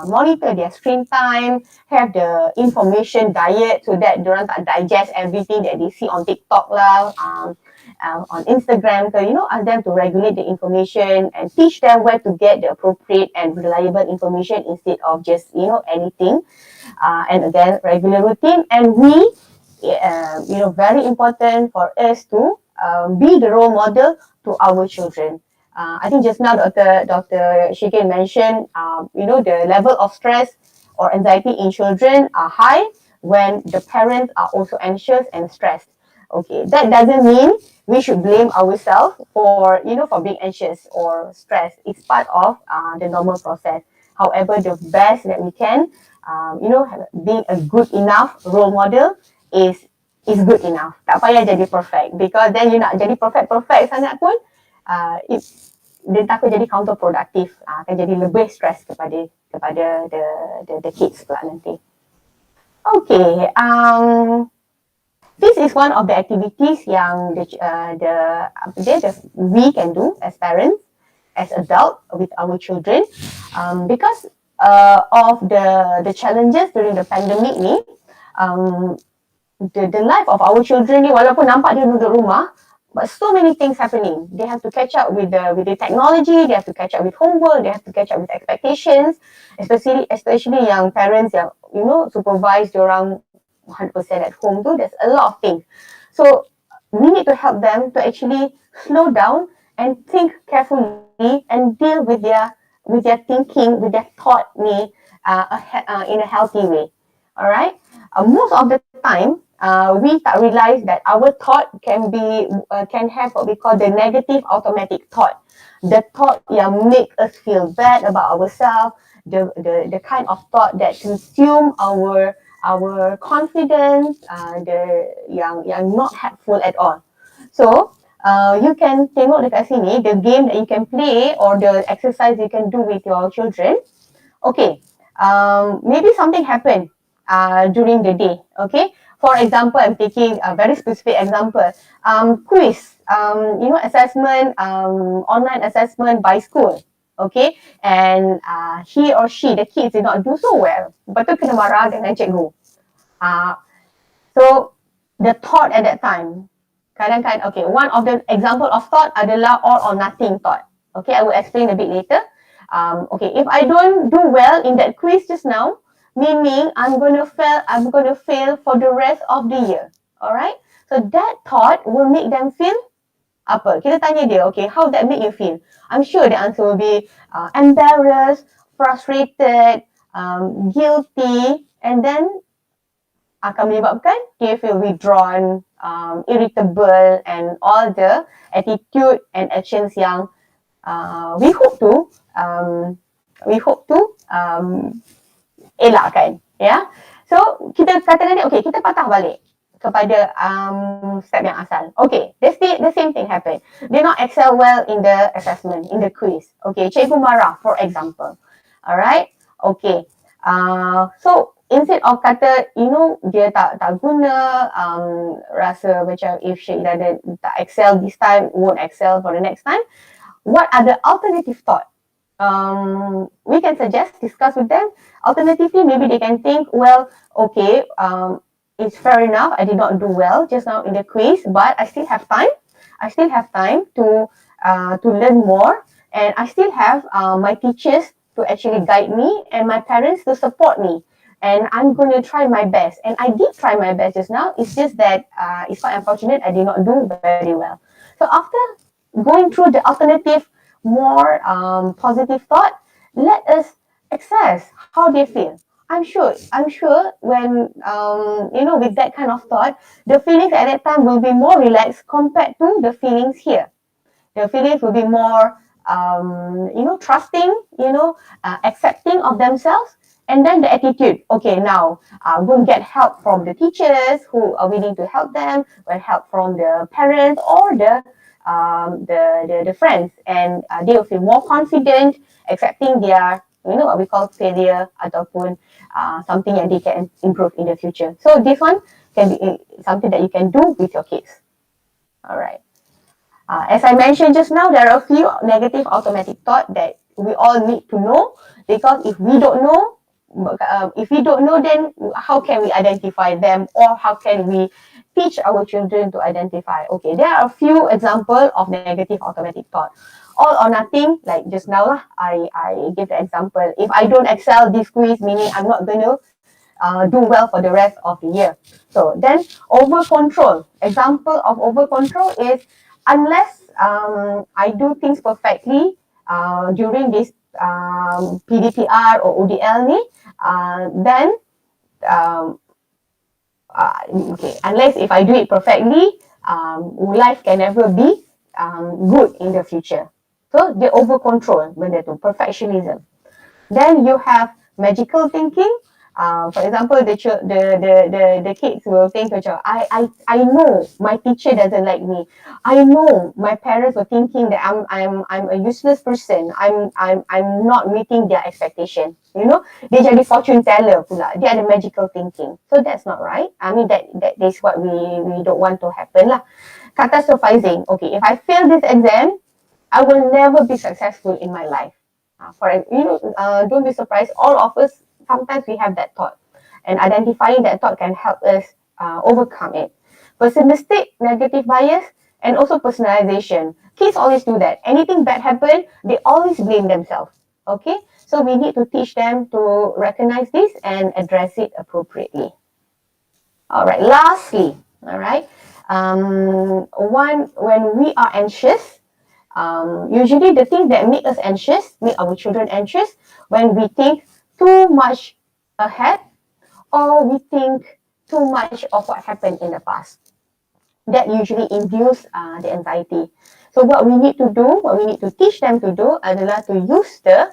monitor their screen time, have the information diet so that diorang tak digest everything that they see on TikTok lah, on Instagram. So ask them to regulate the information and teach them where to get the appropriate and reliable information instead of just anything. And again, regular routine. And we very important for us to be the role model to our children. I think just now Dr. Shikin mentioned, the level of stress or anxiety in children are high when the parents are also anxious and stressed. Okay, that doesn't mean we should blame ourselves for being anxious or stressed. It's part of the normal process. However, the best that we can, being a good enough role model is good enough. Tak payah jadi perfect, because then you nak jadi perfect sangat pun, dia takut jadi counterproductive, akan jadi lebih stress kepada the kids pula nanti. Okay, this is one of the activities yang we can do as parents, as adults with our children, because of the challenges during the pandemic ni, um, the life of our children ni, walaupun nampak dia duduk rumah, but so many things happening. They have to catch up with the technology, they have to catch up with homework, they have to catch up with expectations, especially young parents yang, you know, supervise diorang 100% at home tu. There's a lot of things. So we need to help them to actually slow down and think carefully and deal with their thinking, with their thought ni in a healthy way. Alright. Most of the time, we tak realize that our thought can have what we call the negative automatic thought. The thought yang make us feel bad about ourselves, the kind of thought that consume our confidence, yang not helpful at all. So you can tengok dekat sini the game that you can play or the exercise you can do with your children. Okay, maybe something happened during the day. Okay, for example, I'm taking a very specific example. Quiz, assessment, online assessment by school. Okay, and he or she, the kids, did not do so well. Lepas tu kena marah dengan cikgu. So the thought at that time, kadang-kadang, okay, one of the example of thought adalah all or nothing thought. Okay, I will explain a bit later. Okay, if I don't do well in that quiz just now, meaning I'm going to fail for the rest of the year. Alright? So that thought will make them feel apa? Kita tanya dia, okay, how that make you feel? I'm sure the answer will be embarrassed, frustrated, guilty, and then akan menyebabkan dia feel withdrawn, irritable, and all the attitude and actions yang we hope to elakkan, ya. So kita katakan dia, okay, kita patah balik kepada step yang asal. Okay, the same thing happen. They not excel well in the assessment, in the quiz. Okay, cikgu marah, for example. Alright, okay. So instead of kata, dia tak guna, rasa macam if she tak excel this time, won't excel for the next time. What are the alternative thought? We can suggest, discuss with them. Alternatively, maybe they can think, well, okay, it's fair enough, I did not do well just now in the quiz, but I still have time. I still have time to learn more, and I still have my teachers to actually guide me and my parents to support me. And I'm going to try my best. And I did try my best just now. It's just that it's quite unfortunate I did not do very well. So after going through the alternative, more positive thought, let us assess how they feel. I'm sure when, with that kind of thought, the feelings at that time will be more relaxed compared to the feelings here. The feelings will be more, trusting, accepting of themselves. And then the attitude, okay, now we'll get help from the teachers who are willing to help them, we'll help from the parents or the friends, and they will feel more confident, accepting their, what we call failure ataupun something that they can improve in the future. So this one can be something that you can do with your kids. All right. As I mentioned just now, there are a few negative automatic thoughts that we all need to know, because if we don't know, then how can we identify them, or how can we teach our children to identify? Okay, there are a few examples of negative automatic thought. All or nothing, like just now, I give the example. If I don't excel this quiz, meaning I'm not going to do well for the rest of the year. So then over control. Example of over control is, unless I do things perfectly during this PDPR or ODL ni, then okay, unless if I do it perfectly, life can never be good in the future. So the over control, benda tu, perfectionism. Then you have magical thinking. For example, the kids will think, I know my teacher doesn't like me. I know my parents were thinking that I'm a useless person. I'm not meeting their expectation. Dia jadi fortune teller pula. Dia ada magical thinking. So that's not right. I mean that is what we don't want to happen lah. Catastrophizing. Okay, if I fail this exam, I will never be successful in my life. Don't be surprised. All of us, sometimes we have that thought, and identifying that thought can help us overcome it. Pessimistic, negative bias, and also personalization. Kids always do that. Anything bad happen, they always blame themselves. Okay, so we need to teach them to recognize this and address it appropriately. All right. Lastly, all right. When we are anxious, usually the thing that make us anxious, make our children anxious, when we think too much ahead, or we think too much of what happened in the past. That usually induce the anxiety. So what we need to do, what we need to teach them to do adalah to use the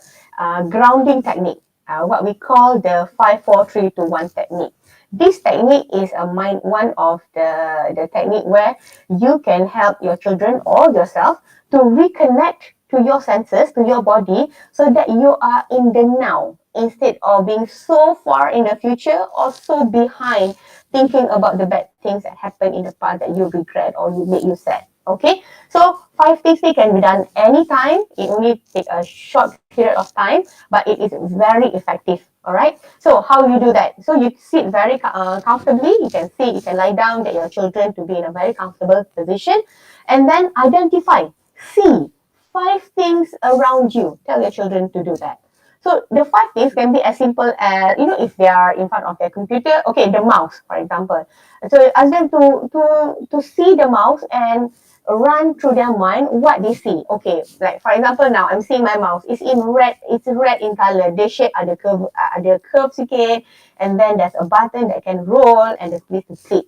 grounding technique, what we call the 5-4-3-2-1 technique. This technique is one of the technique where you can help your children or yourself to reconnect to your senses, to your body, so that you are in the now instead of being so far in the future or so behind thinking about the bad things that happened in the past that you regret or you make you sad. Okay, so 5 things they can be done anytime. It only take a short period of time, but it is very effective. All right. So how you do that? So you sit very comfortably. You can sit, you can lie down, get your children to be in a very comfortable position, and then identify, see 5 things around you. Tell your children to do that. So the 5 things can be as simple as, if they are in front of their computer, okay, the mouse, for example. So ask them to see the mouse and run through their mind what they see. Okay, like for example, now I'm seeing my mouse. It's in red. It's red in color. The shape ada curve sikit, and then there's a button that can roll and there's place to click.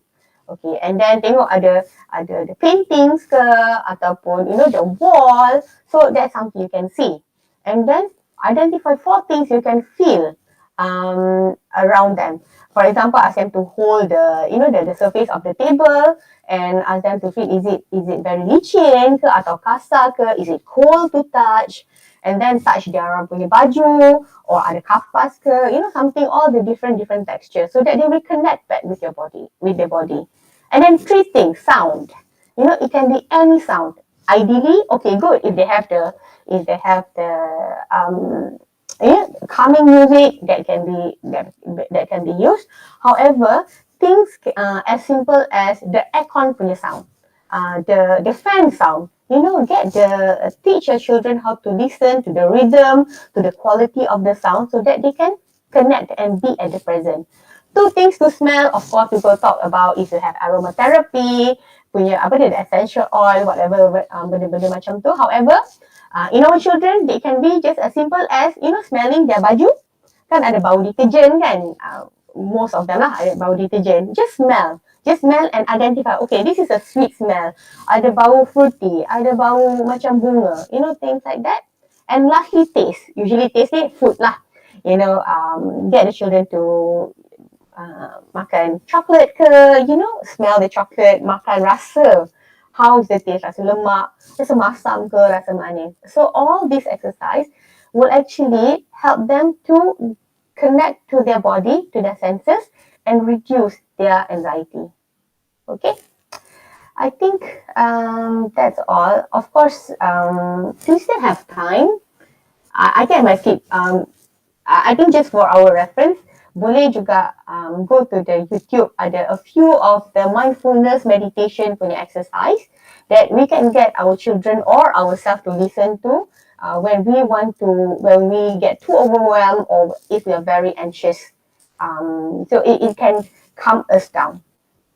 Okay, and then tengok ada the paintings ke ataupun the wall. So that's something you can see. And then identify 4 things you can feel around them. For example, ask them to hold the surface of the table and ask them to feel, is it very licin ke atau kasar ke, is it cold to touch, and then touch their punya baju or ada kapas ke, something, all the different textures, so that they will connect back with their body. And then 3 things, sound. It can be any sound. Ideally, okay, good, if they have the calming music that can be used. However, things as simple as the aircon punya sound, the fan sound. Teach your children how to listen to the rhythm, to the quality of the sound, so that they can connect and be at the present. 2 things to smell. Of course, people talk about if you have aromatherapy, punya the essential oil, whatever, benda-benda macam tu. However, in our children, they can be just as simple as, smelling their baju. Kan ada bau detergent kan? Most of them lah ada bau detergent. Just smell and identify, okay, this is a sweet smell. Ada bau fruity, ada bau macam bunga, things like that. And lastly, taste. Usually taste ni food lah. Get the children to makan chocolate ke, smell the chocolate, makan rasa. How is the taste? Rasa lemak, rasa masam ke, rasa manis. So all this exercise will actually help them to connect to their body, to their senses, and reduce their anxiety. Okay? I think that's all. Of course, we still have time. I think I might skip. I think just for our reference, boleh juga go to the YouTube. Ada a few of the mindfulness meditation punya exercise that we can get our children or ourselves to listen to when we get too overwhelmed or if we are very anxious. So it can calm us down.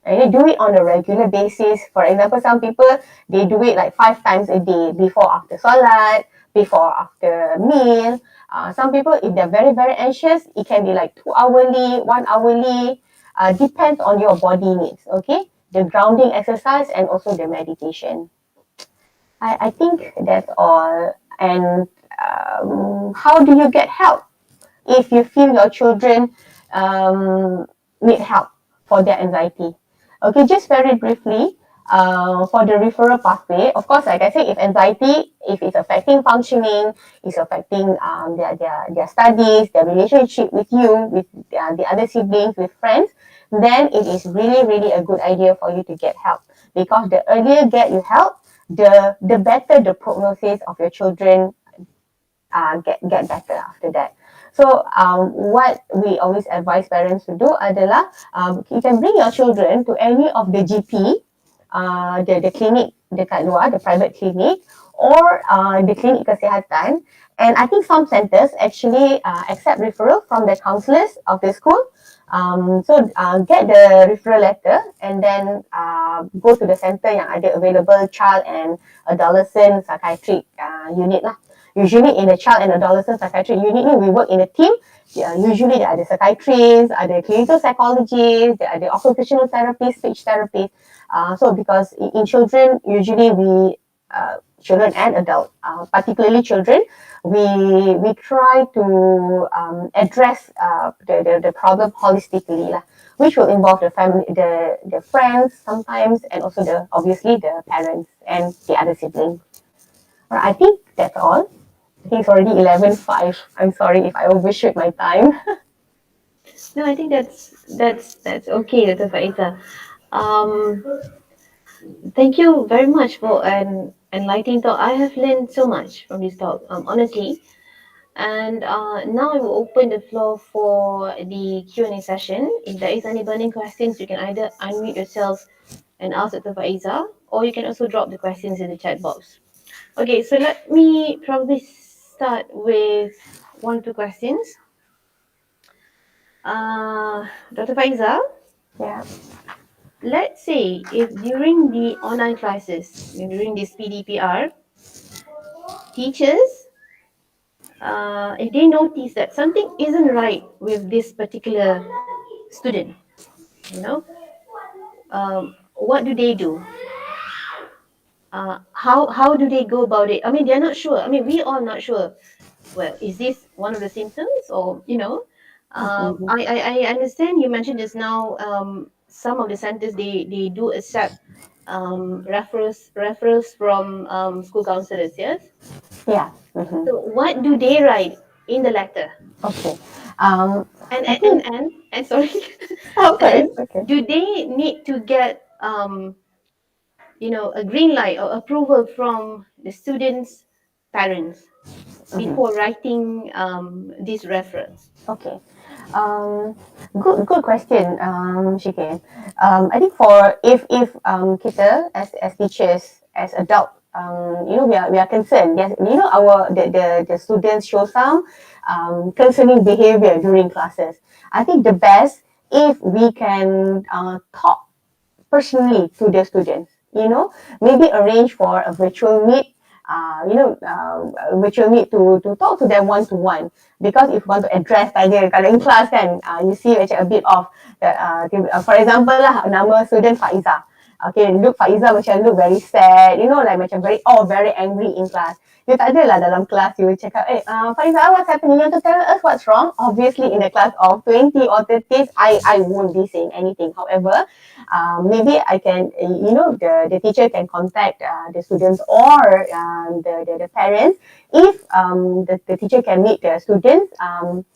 And you do it on a regular basis. For example, some people, they do it like 5 times a day, before after salat, before after meal. Some people, if they're very, very anxious, it can be like 2 hourly, 1 hourly, depends on your body needs, okay? The grounding exercise and also the meditation. I think that's all. And how do you get help if you feel your children need help for their anxiety? Okay, just very briefly, for the referral pathway, of course, like I said, if anxiety, if it's affecting functioning, it's affecting their studies, their relationship with you, with the other siblings, with friends, then it is really, really a good idea for you to get help. Because the earlier get you help, the better the prognosis of your children get better after that. So what we always advise parents to do adalah you can bring your children to any of the GP, the clinic dekat luar, the private clinic, or the clinic kesihatan. And I think some centers actually accept referral from the counsellors of the school. So get the referral letter and then go to the center yang ada available child and adolescent psychiatric unit lah. Usually in the child and adolescent psychiatric unit ni, we work in a team. Usually there ada psychiatrists, ada clinical psychologists, there ada occupational therapists, speech therapists. So because in children, usually we children and adults, particularly children, we try to address the problem holistically lah, which will involve the family, the friends sometimes, and also obviously the parents and the other siblings. I think that's all. I think it's already 11:05. I'm sorry if I overshoot my time. No, I think that's okay, Dr. Faiza. Thank you very much for an enlightening talk. I have learned so much from this talk, honestly. And now I will open the floor for the Q&A session. If there is any burning questions, you can either unmute yourself and ask Dr. Faiza, or you can also drop the questions in the chat box. Okay, so let me probably start with one or two questions. Dr. Faiza, Yeah. let's say if during the online classes, during this PDPR, teachers, if they notice that something isn't right with this particular student, what do they do? How do they go about it? I mean, they're not sure. I mean, we are not sure. Well, is this one of the symptoms, or I understand you mentioned just now. Some of the centers they do accept referrals from school counselors. Yes. Yeah. So what do they write in the letter? Okay. And sorry. Okay. And do they need to get a green light or approval from the students' parents before writing this reference? Okay. Good question, Shikin. I think for if kita as teachers, as adult, we are concerned. Yes, the students show some concerning behavior during classes. I think the best if we can talk personally to the students. Maybe arrange for a virtual meet. Virtual meet to talk to them one to one, because if you want to address tanya kalau in class kan, you see macam a bit of for example lah, nama student Faiza. Okay, Faiza macam look very sad, like macam very angry in class. You tak adalah dalam kelas you cakap, Faiza, what's happening? You want to tell us what's wrong? Obviously in a class of 20 or 30, I won't be saying anything. However, maybe I can, the teacher can contact the students or the parents if the teacher can meet the students,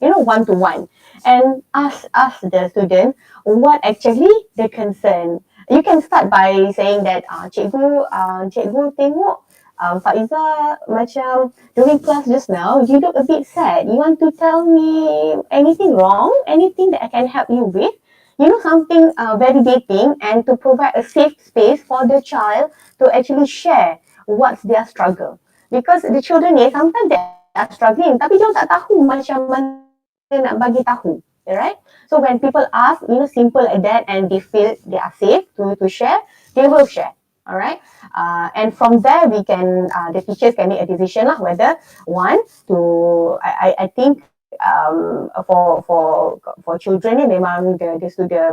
one to one, and ask the student what actually the concern. You can start by saying that, cikgu tengok Faiza macam during class just now, you look a bit sad. You want to tell me anything wrong? Anything that I can help you with? Something validating, and to provide a safe space for the child to actually share what's their struggle. Because the children ni, sometimes they are struggling, tapi dia tak tahu macam mana nak bagi tahu. Right? So when people ask, simple like that, and they feel they are safe to share, they will share. All right, and from there we can the teachers can make a decision lah whether I think for children ni memang the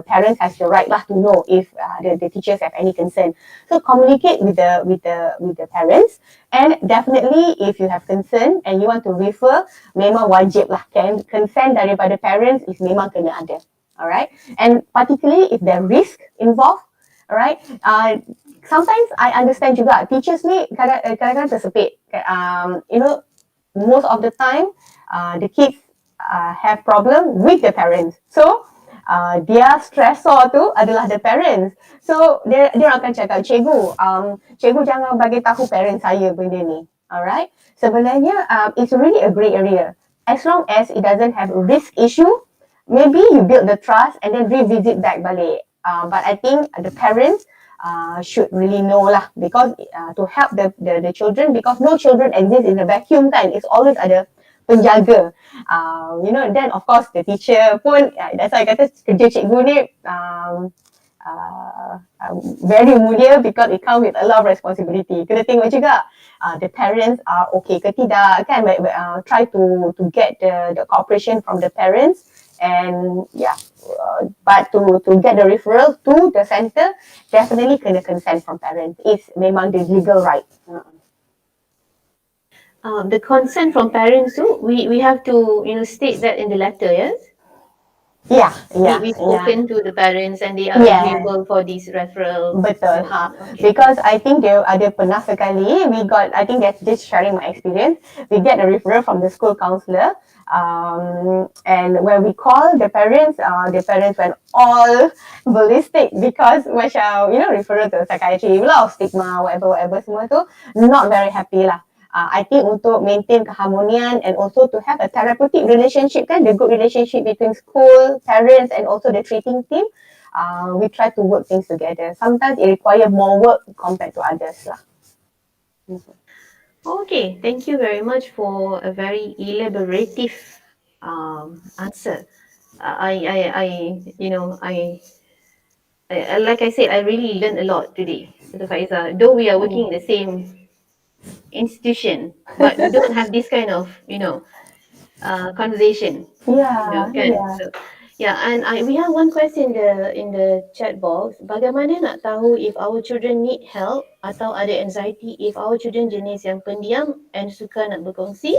parents has the right lah to know if the teachers have any concern. So communicate with the parents, and definitely if you have concern and you want to refer, memang wajib lah, consent daripada parents is memang kena ada. All right, and particularly if there risk involved, all right. Sometimes I understand juga teachers ni kadang-kadang tersepit. Most of the time the kids have problem with the parents. So their stressor tu adalah the parents. So dia akan cakap, cikgu jangan bagi tahu parents saya benda ni. Alright, sebenarnya it's really a grey area. As long as it doesn't have a risk issue, maybe you build the trust and then revisit back balik. But I think the parents should really know lah, because to help the children, because no children exist in a vacuum kan. It's always ada penjaga. You know, then of course the teacher pun, that's why I kata kerja cikgu ni very mulia, because it comes with a lot of responsibility. Kena tengok juga the parents are okay ke tidak kan. Try to get the cooperation from the parents, and but to get the referral to the center, definitely kena consent from parents. It's memang the legal right. The consent from parents too, we have to state that in the letter, yes? We've spoken to the parents and they are agreeable for these referrals. Betul. Okay. Because I think there ada pernah sekali I think that's just sharing my experience. We get a referral from the school counsellor, and when we call the parents went all ballistic, because macam referral to psychiatry, a lot of stigma, whatever semua tu, not very happy lah. I think untuk maintain keharmonian and also to have a therapeutic relationship kan, the good relationship between school, parents and also the treating team, we try to work things together. Sometimes it requires more work compared to others lah. Okay, thank you very much for a very elaborative answer. Like I said, I really learned a lot today, Dr. Faiza. Though we are working in the same institution, but we don't have this kind of conversation. So, and we have one question in the chat box. Bagaimana nak tahu if our children need help atau ada anxiety if our children jenis yang pendiam and suka nak berkongsi,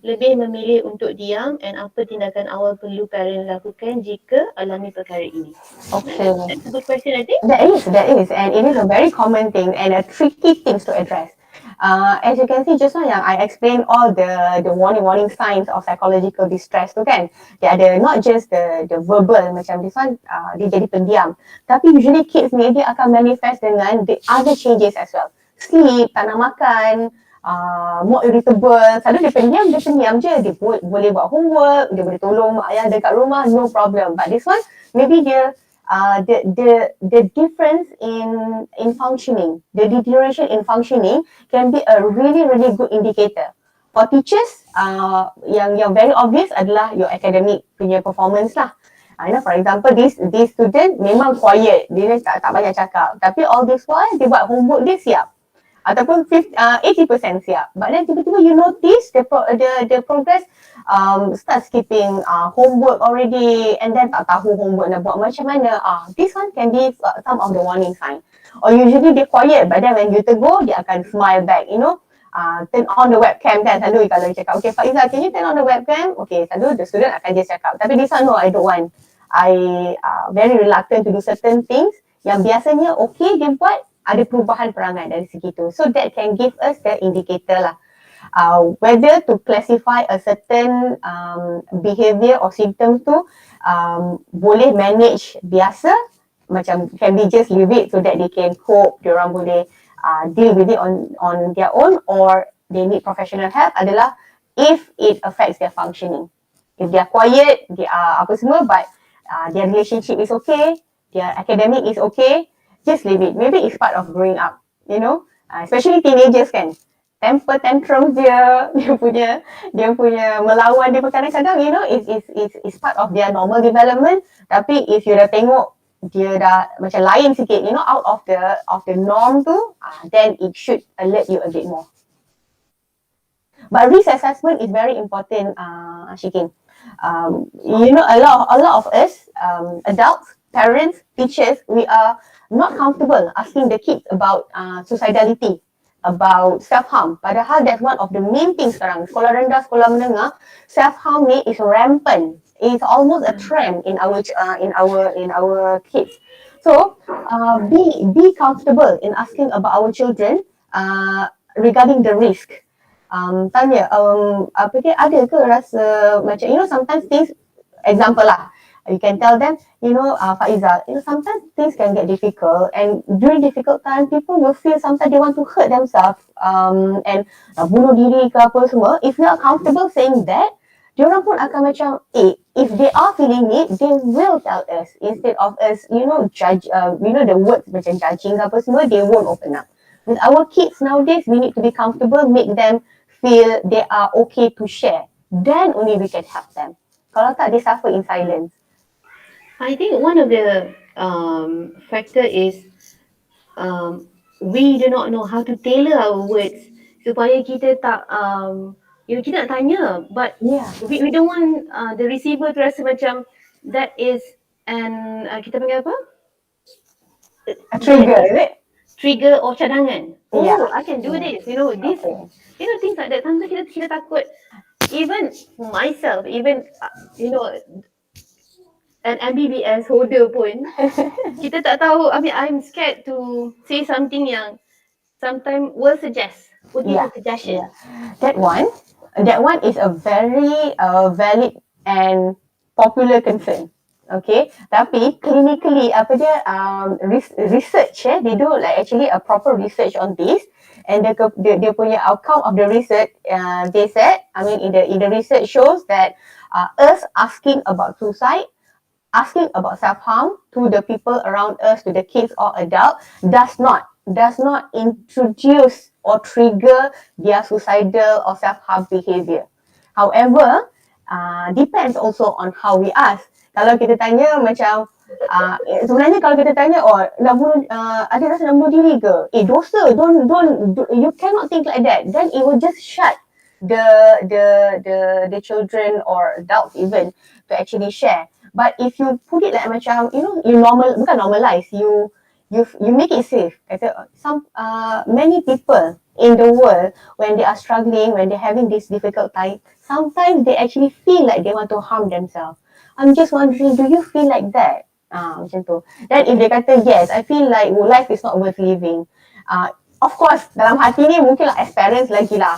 lebih memilih untuk diam, and apa tindakan awal perlu parent lakukan jika alami perkara ini? Okay. That's a good question, I think. That is, and it is a very common thing and a tricky thing to address. As you can see just now, I explained all the warning signs of psychological distress tu kan. Dia ada not just the verbal, macam this one dia jadi pendiam, tapi usually kids ni dia akan manifest dengan the other changes as well. Sleep, tak nak makan, more irritable. Selalu dia pendiam je. Dia boleh buat homework, dia boleh tolong mak ayah dekat rumah, no problem. But this one, maybe dia the difference in functioning, the deterioration in functioning can be a really good indicator. For teachers, yang very obvious adalah your academic punya performance lah. For example, this student memang quiet, dia tak banyak cakap, tapi all this while dia buat homework dia siap, ataupun 80% siap, but then tiba-tiba you notice the progress start skipping homework already, and then tak tahu homework nak buat macam mana. This one can be some of the warning sign. Or usually dia quiet, but then when you tegur, dia akan smile back, turn on the webcam kan. Selalu kalau dia cakap, okay Faiza, can you turn on the webcam? Okay, selalu the student akan just cakap, tapi this one no, I don't want. I very reluctant to do certain things yang biasanya okay dia buat, ada perubahan perangai dari segi tu. So that can give us the indicator lah. Whether to classify a certain behavior or symptom tu boleh manage biasa, macam can be just leave it so that they can cope, diorang boleh deal with it on their own, or they need professional help, adalah if it affects their functioning. If they are quiet, they are apa semua, but their relationship is okay, their academic is okay, just leave it. Maybe it's part of growing up, especially teenagers kan. Temper tantrums dia punya melawan dia kadang-kadang, it's part of their normal development. Tapi if you dah tengok dia dah macam lain sikit, out of the norm tu, then it should alert you a bit more. But risk assessment is very important, Shikin. A lot of us, adults, parents, teachers, we are not comfortable asking the kids about suicidality, about self-harm. Padahal that's one of the main things sekarang. Sekolah rendah, sekolah menengah, self-harm ni is rampant. It's almost a trend in our kids. So be comfortable in asking about our children regarding the risk. Tanya, ada ke rasa macam sometimes things, example lah, You can tell them, Faiza, sometimes things can get difficult, and during difficult time, people will feel sometimes they want to hurt themselves, and bunuh diri ke apa semua. If you are comfortable saying that, diorang pun akan macam, if they are feeling it, they will tell us instead of us, judge, the words macam judging ke apa semua, they won't open up. With our kids nowadays, we need to be comfortable, make them feel they are okay to share. Then only we can help them. Kalau tak, they suffer in silence. I think one of the factor is we do not know how to tailor our words supaya kita tak kita nak tanya, but we don't want the receiver to rasa macam that is an kita panggil apa? A trigger, is it? Trigger or cadangan. Yeah. I can do this. This. Things like that. Sometimes kita takut. Even myself, even an MBBS holder pun, kita tak tahu. I mean, I'm scared to say something yang sometimes will suggest, would give a suggestion. That one is a very valid and popular concern. Okay, tapi clinically research, they do like actually a proper research on this, and dia punya outcome of the research, they said, I mean in the research shows that us asking about suicide, asking about self-harm to the people around us, to the kids or adult, does not introduce or trigger their suicidal or self-harm behavior. However, depends also on how we ask. Kalau kita tanya macam, sebenarnya kalau kita tanya, ada rasa nak bunuh diri ke? Dosa, don't, you cannot think like that. Then it will just shut the children or adults even to actually share. But if you put it like macam, you bukan normalize, you make it safe. Many people in the world, when they are struggling, when they're having this difficult time, sometimes they actually feel like they want to harm themselves. I'm just wondering, do you feel like that? Macam tu. Then if they kata, yes, I feel like life is not worth living. Of course, dalam hati ni mungkin lah as parents lagi lah.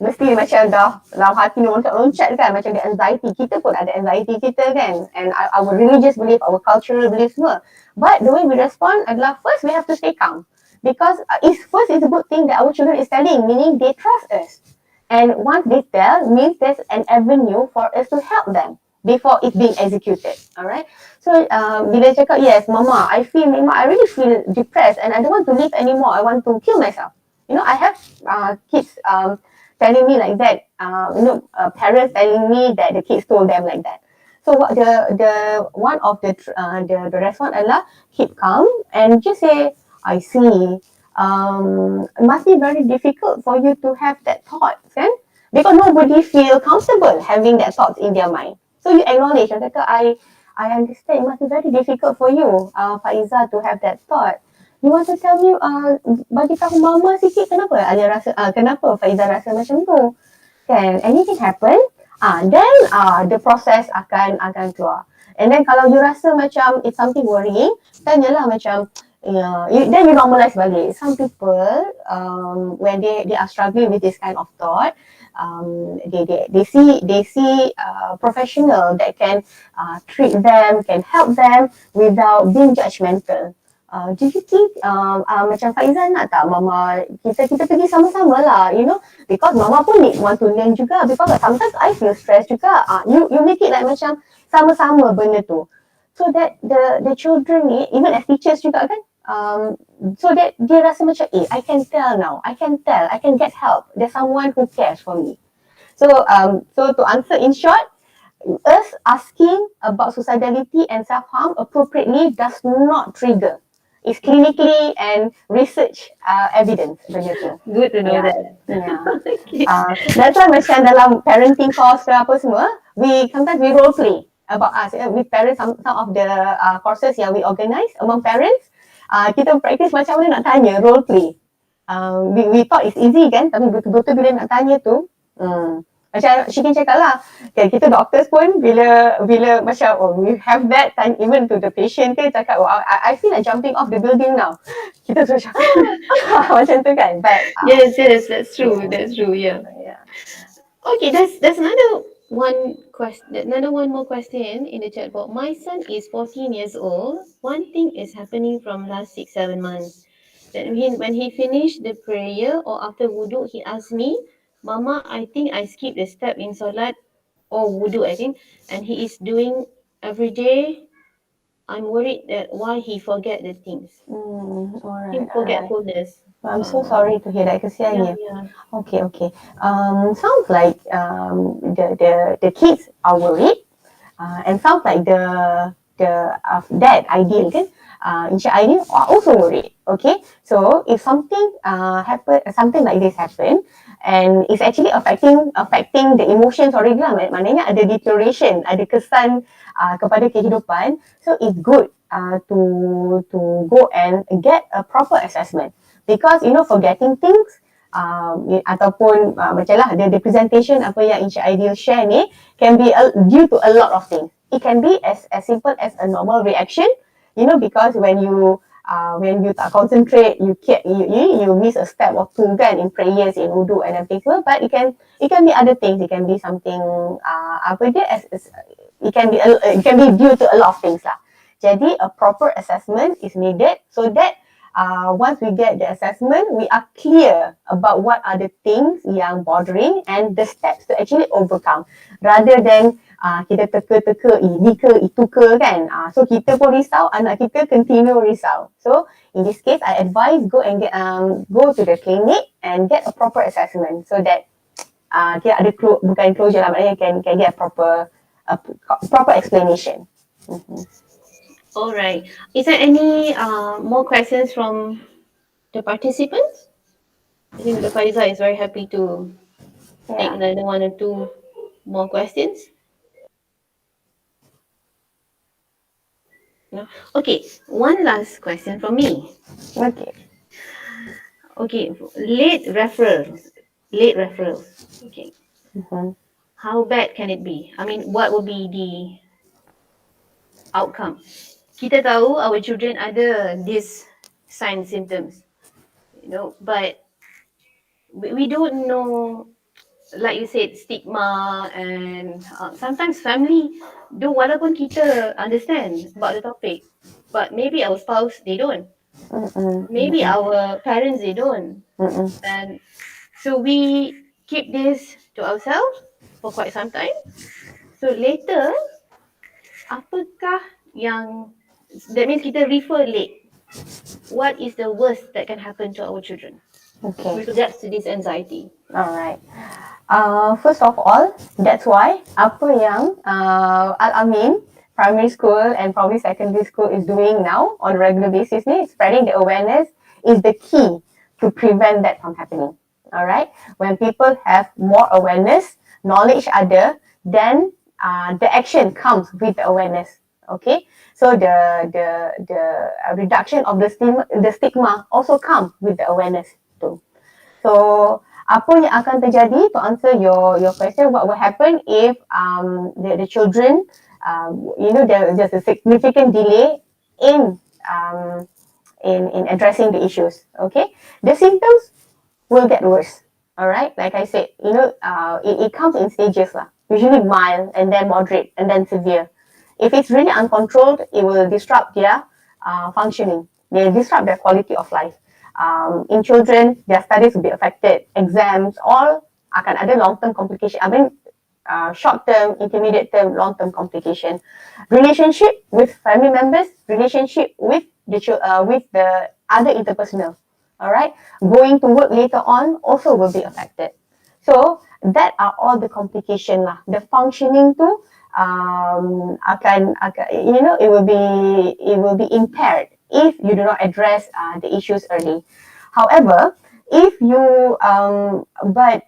Mesti macam dah dalam hati ni loncat kan, macam the anxiety. Kita pun ada anxiety kita kan. And our religious belief, our cultural belief semua. But the way we respond adalah, first we have to stay calm. Because first it's a good thing that our children is telling, meaning they trust us. And once they tell, means there's an avenue for us to help them before it's being executed. Alright. So bila cakap, yes, mama, I really feel depressed and I don't want to live anymore. I want to kill myself. I have kids telling me like that. Parents telling me that the kids told them like that. So what the one of the response adalah keep calm and just say, I see. It must be very difficult for you to have that thought, kan? Because nobody feel comfortable having that thoughts in their mind. So you acknowledge, I understand. It must be very difficult for you, Faiza, to have that thought. You want to tell me, bagi tahu mama sikit, kenapa kenapa Faiza rasa macam tu? Can anything happen? Then the process akan keluar. And then kalau you rasa macam it's something worrying, tanyalah macam, then you normalize balik. Some people, when they are struggling with this kind of thought, they see professional that can treat them, can help them without being judgmental. Do you think macam Faiza nak tak mama kita pergi sama-sama lah, because mama pun want to learn juga, because sometimes I feel stressed juga. You make it like macam sama-sama benda tu, so that the children ni, even as teachers juga kan, so that dia rasa macam, I can tell now, I can get help, there's someone who cares for me. So to answer in short, us asking about suicidality and self-harm appropriately does not trigger. It's clinically and research evidence. Good to know that. Yeah. Okay. That's why macam dalam parenting course ke apa semua, sometimes we role play about us. We parents, some of the courses yang we organize among parents, kita practice macam mana nak tanya, role play. We thought it's easy kan, tapi betul-betul bila nak tanya tu, macam Shikin cakap lah, kita doctors pun bila macam, we have that time even to the patient ke, cakap, I feel like jumping off the building now. Kita tu macam, macam tu kan. But yes, that's true, yeah. Okay, there's another one more question in the chat box. My son is 14 years old. One thing is happening from last 6-7 months. That when he finished the prayer or after wudu, he asked me, Mama, I think I skipped a step in salat or wudu, I think, and he is doing every day. I'm worried that why he forget the things. Alright, Him alright. forgetfulness. I'm so sorry to hear that, kesian Yeah, ya. yeah. Okay, okay. Sounds like the kids are worried, and sounds like the dad ideal kan, Encik Ideal are also worried. Okay, so if something something like this happen, and it's actually affecting the emotions already lah, maknanya ada deterioration, ada kesan kepada kehidupan. So it's good to go and get a proper assessment, because forgetting things, ataupun macam lah the presentation apa yang Encik Ideal share ni can be due to a lot of things. It can be as simple as a normal reaction, because when you tak concentrate, you miss a step or two kan in prayers, in wudu and everything. But it can be other things. It can be something apa dia it can be due to a lot of things lah. Jadi a proper assessment is needed, so that once we get the assessment, we are clear about what are the things yang bothering and the steps to actually overcome, rather than kita teka-teka ini ke itu ke kan. So kita pun risau, anak kita continue risau. So in this case, I advise go to the clinic and get a proper assessment, so that dia ada bukan closure lah, maknanya can get a proper explanation. All right. Is there any more questions from the participants? I think the Faiza is very happy to take another one or two more questions. No? Okay, one last question from me. Okay, late referrals. Okay. How bad can it be? I mean, what will be the outcome? Kita tahu our children ada these signs, symptoms, but we don't know, like you said, stigma, and sometimes family do, walaupun kita understand about the topic, but maybe our spouse, they don't. Maybe our parents, they don't. And so we keep this to ourselves for quite some time. So later, apakah yang, that means kita refer late. What is the worst that can happen to our children with regards to this anxiety? Alright. First of all, that's why apa yang Al-Amin primary school and probably secondary school is doing now on a regular basis ni, spreading the awareness, is the key to prevent that from happening. Alright, when people have more awareness, knowledge ada, then the action comes with the awareness. Okay, so the reduction of the stigma also comes with the awareness too. So apa yang akan terjadi, to answer your question, what will happen if the children, there's a significant delay in addressing the issues. Okay, the symptoms will get worse. All right, like I said, it comes in stages lah. Usually mild, and then moderate, and then severe. If it's really uncontrolled, it will disrupt their functioning. They disrupt their quality of life. In children, their studies will be affected. Exams, all akan ada long-term complication. I mean, short-term, intermediate term, long-term complication. Relationship with family members, relationship with the other interpersonal. All right, going to work later on also will be affected. So that are all the complication lah. The functioning too akan it will be impaired if you do not address the issues early. However, if you but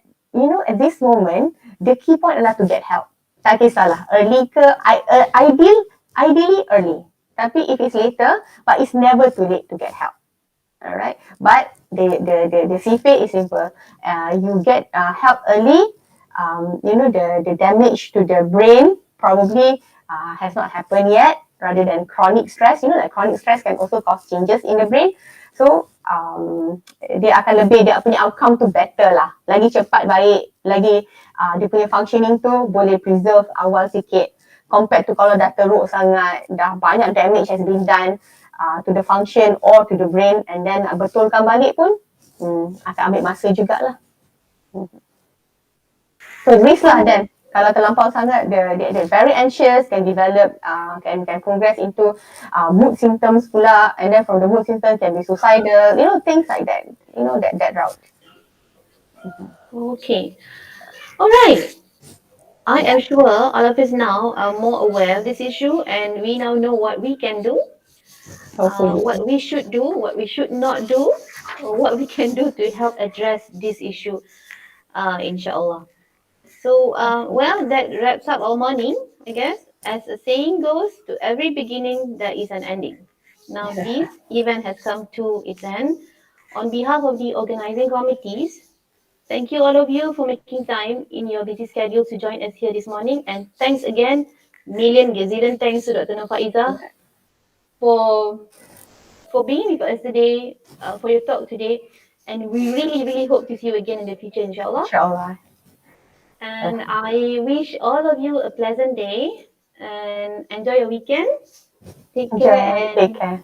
at this moment, the key point adalah to get help. Tak kisahlah early ke, ideally early. Tapi if it's later, but it's never too late to get help. Alright, but the CFA is simple. You get help early. The damage to the brain probably has not happened yet, rather than chronic stress. Like chronic stress can also cause changes in the brain. So dia akan lebih, dia punya outcome tu better lah, lagi cepat baik, lagi dia punya functioning tu boleh preserve awal sikit compared to kalau dah teruk sangat, dah banyak damage has been done to the function or to the brain, and then nak betulkan balik pun akan ambil masa jugalah. So risk lah then. Kalau terlampau sangat, they're very anxious, can develop, can progress into mood symptoms pula, and then from the mood symptoms can be suicidal, things like that, that route. Okay. All right. I am sure all of us now are more aware of this issue, and we now know what we can do, what we should do, what we should not do, or what we can do to help address this issue, inshallah. So, well, that wraps up our morning, I guess. As a saying goes, to every beginning, there is an ending. Now, this event has come to its end. On behalf of the organizing committees, thank you all of you for making time in your busy schedules to join us here this morning. And thanks again, million gazillion thanks to Dr. Nafaiza for being with us today, for your talk today. And we really, really hope to see you again in the future, inshallah. InsyaAllah. And I wish all of you a pleasant day and enjoy your weekend. Take care. Take care.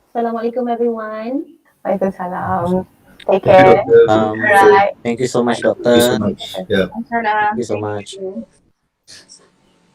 Assalamualaikum, everyone. Waalaikumsalam. Take Thank you, care. Doctor. Alright. Thank you so much, Thank you so doctor. much. Yeah. Inshallah. Thank you so much. you.